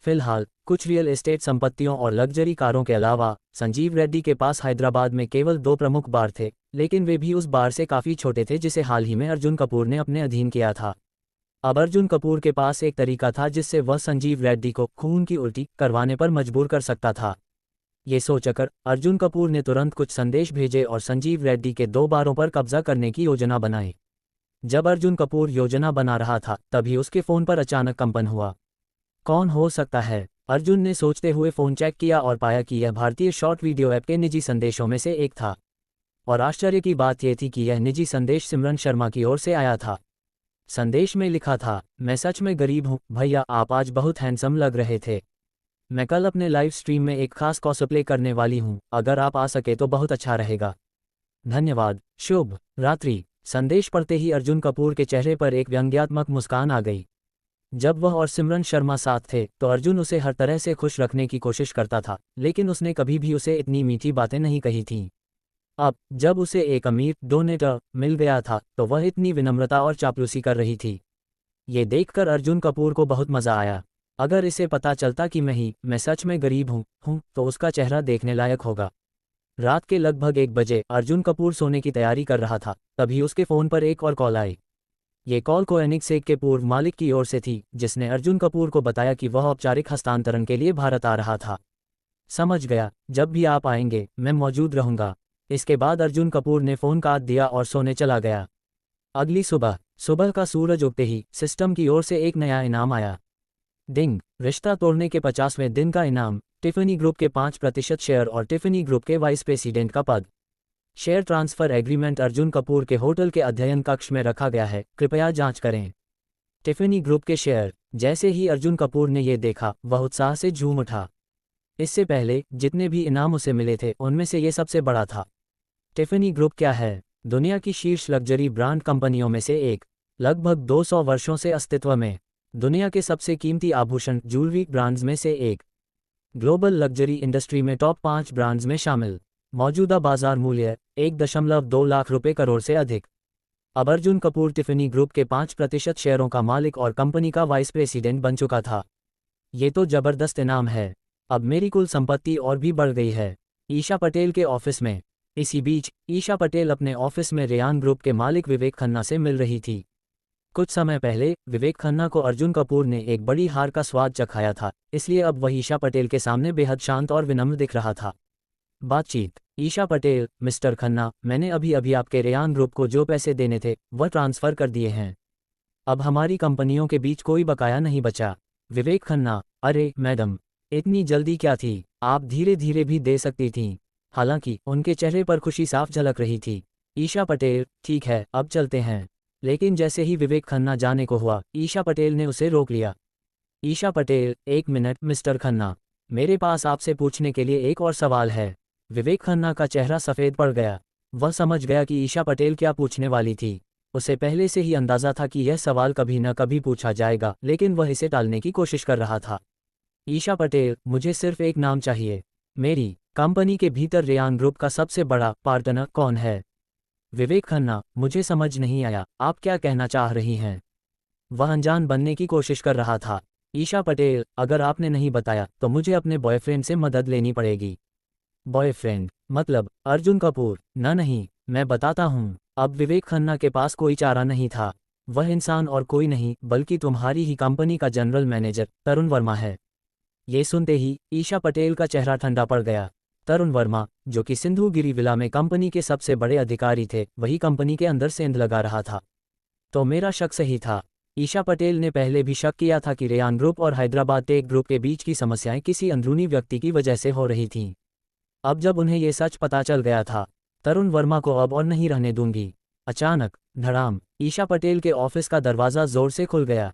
फिलहाल कुछ रियल एस्टेट संपत्तियों और लग्जरी कारों के अलावा संजीव रेड्डी के पास हैदराबाद में केवल 2 प्रमुख बार थे, लेकिन वे भी उस बार से काफ़ी छोटे थे जिसे हाल ही में अर्जुन कपूर ने अपने अधीन किया था। अब अर्जुन कपूर के पास एक तरीका था जिससे वह संजीव रेड्डी को खून की उल्टी करवाने पर मजबूर कर सकता था। ये सोचकर अर्जुन कपूर ने तुरंत कुछ संदेश भेजे और संजीव रेड्डी के 2 बारों पर कब्जा करने की योजना बनाई। जब अर्जुन कपूर योजना बना रहा था तभी उसके फ़ोन पर अचानक कंपन हुआ। कौन हो सकता है? अर्जुन ने सोचते हुए फ़ोन चेक किया और पाया कि यह भारतीय शॉर्ट वीडियो ऐप के निजी संदेशों में से एक था। और आश्चर्य की बात यह थी कि यह निजी संदेश सिमरन शर्मा की ओर से आया था। संदेश में लिखा था, मैं सच में गरीब हूँ भैया, आप आज बहुत हैंडसम लग रहे थे। मैं कल अपने लाइव स्ट्रीम में एक खास कॉस्प्ले करने वाली हूँ, अगर आप आ सके तो बहुत अच्छा रहेगा। धन्यवाद। शुभ रात्रि। संदेश पढ़ते ही अर्जुन कपूर के चेहरे पर एक व्यंग्यात्मक मुस्कान आ गई। जब वह और सिमरन शर्मा साथ थे तो अर्जुन उसे हर तरह से खुश रखने की कोशिश करता था, लेकिन उसने कभी भी उसे इतनी मीठी बातें नहीं कही थीं। अब जब उसे एक अमीर डोनेटर मिल गया था तो वह इतनी विनम्रता और चापलूसी कर रही थी। ये देखकर अर्जुन कपूर को बहुत मज़ा आया। अगर इसे पता चलता कि मैं सच में गरीब हूँ तो उसका चेहरा देखने लायक होगा। रात के लगभग 1 बजे अर्जुन कपूर सोने की तैयारी कर रहा था, तभी उसके फ़ोन पर एक और कॉल आई। ये कॉल कोएनिग्सेक के पूर्व मालिक की ओर से थी, जिसने अर्जुन कपूर को बताया कि वह औपचारिक हस्तांतरण के लिए भारत आ रहा था। समझ गया, जब भी आप आएंगे मैं मौजूद रहूंगा। इसके बाद अर्जुन कपूर ने फ़ोन काट दिया और सोने चला गया। अगली सुबह का सूरज उगते ही सिस्टम की ओर से एक नया इनाम आया। डिंग, रिश्ता तोड़ने के 50वें दिन का इनाम, टिफ़नी ग्रुप के 5% शेयर और टिफ़नी ग्रुप के वाइस प्रेसिडेंट का पद। Share transfer agreement Arjun Kapoor के होटल के अध्ययन कक्ष में रखा गया है, कृपया जांच करें। टिफ़नी ग्रुप के शेयर। जैसे ही अर्जुन कपूर ने ये देखा, वह उत्साह से झूम उठा। इससे पहले जितने भी इनाम उसे मिले थे उनमें से ये सबसे बड़ा था। टिफ़नी ग्रुप क्या है? दुनिया की शीर्ष लग्जरी ब्रांड कंपनियों में से एक, लगभग 200 वर्षों से अस्तित्व में, दुनिया के सबसे कीमती आभूषण ज्वेलरी ब्रांड्स में से एक, ग्लोबल लग्जरी इंडस्ट्री में टॉप 5 ब्रांड्स में शामिल, मौजूदा बाजार मूल्य 1.2 लाख रुपए करोड़ से अधिक। अब अर्जुन कपूर टिफ़नी ग्रुप के 5% शेयरों का मालिक और कंपनी का वाइस प्रेसिडेंट बन चुका था। ये तो जबरदस्त इनाम है। अब मेरी कुल संपत्ति और भी बढ़ गई है। ईशा पटेल के ऑफिस में। इसी बीच ईशा पटेल अपने ऑफिस में रेयान ग्रुप के मालिक विवेक खन्ना से मिल रही थी। कुछ समय पहले विवेक खन्ना को अर्जुन कपूर ने एक बड़ी हार का स्वाद चखाया था, इसलिए अब वह ईशा पटेल के सामने बेहद शांत और विनम्र दिख रहा था। बातचीत। ईशा पटेल, मिस्टर खन्ना, मैंने अभी अभी आपके रेयान ग्रुप को जो पैसे देने थे वह ट्रांसफ़र कर दिए हैं। अब हमारी कंपनियों के बीच कोई बकाया नहीं बचा। विवेक खन्ना, अरे मैडम, इतनी जल्दी क्या थी? आप धीरे धीरे भी दे सकती थीं। हालांकि उनके चेहरे पर खुशी साफ झलक रही थी। ईशा पटेल, ठीक है, अब चलते हैं। लेकिन जैसे ही विवेक खन्ना जाने को हुआ, ईशा पटेल ने उसे रोक लिया। ईशा पटेल, 1 मिनट मिस्टर खन्ना, मेरे पास आपसे पूछने के लिए एक और सवाल है। विवेक खन्ना का चेहरा सफ़ेद पड़ गया। वह समझ गया कि ईशा पटेल क्या पूछने वाली थी। उसे पहले से ही अंदाज़ा था कि यह सवाल कभी न कभी पूछा जाएगा, लेकिन वह इसे टालने की कोशिश कर रहा था। ईशा पटेल, मुझे सिर्फ एक नाम चाहिए। मेरी कंपनी के भीतर रेयान ग्रुप का सबसे बड़ा पार्टनर कौन है? विवेक खन्ना, मुझे समझ नहीं आया, आप क्या कहना चाह रही हैं? वह अनजान बनने की कोशिश कर रहा था। ईशा पटेल, अगर आपने नहीं बताया तो मुझे अपने बॉयफ्रेंड से मदद लेनी पड़ेगी। बॉयफ्रेंड मतलब अर्जुन कपूर? नहीं, मैं बताता हूँ। अब विवेक खन्ना के पास कोई चारा नहीं था। वह इंसान और कोई नहीं बल्कि तुम्हारी ही कंपनी का जनरल मैनेजर तरुण वर्मा है। ये सुनते ही ईशा पटेल का चेहरा ठंडा पड़ गया। तरुण वर्मा, जो कि सिंधुगिरी विला में कंपनी के सबसे बड़े अधिकारी थे, वही कंपनी के अंदर सेंध लगा रहा था। तो मेरा शक सही था। ईशा पटेल ने पहले भी शक किया था कि रेयान ग्रुप और हैदराबाद टेक ग्रुप के बीच की समस्याएं किसी अंदरूनी व्यक्ति की वजह से हो रही थीं। अब जब उन्हें ये सच पता चल गया था, तरुण वर्मा को अब और नहीं रहने दूंगी। अचानक धड़ाम, ईशा पटेल के ऑफिस का दरवाज़ा जोर से खुल गया।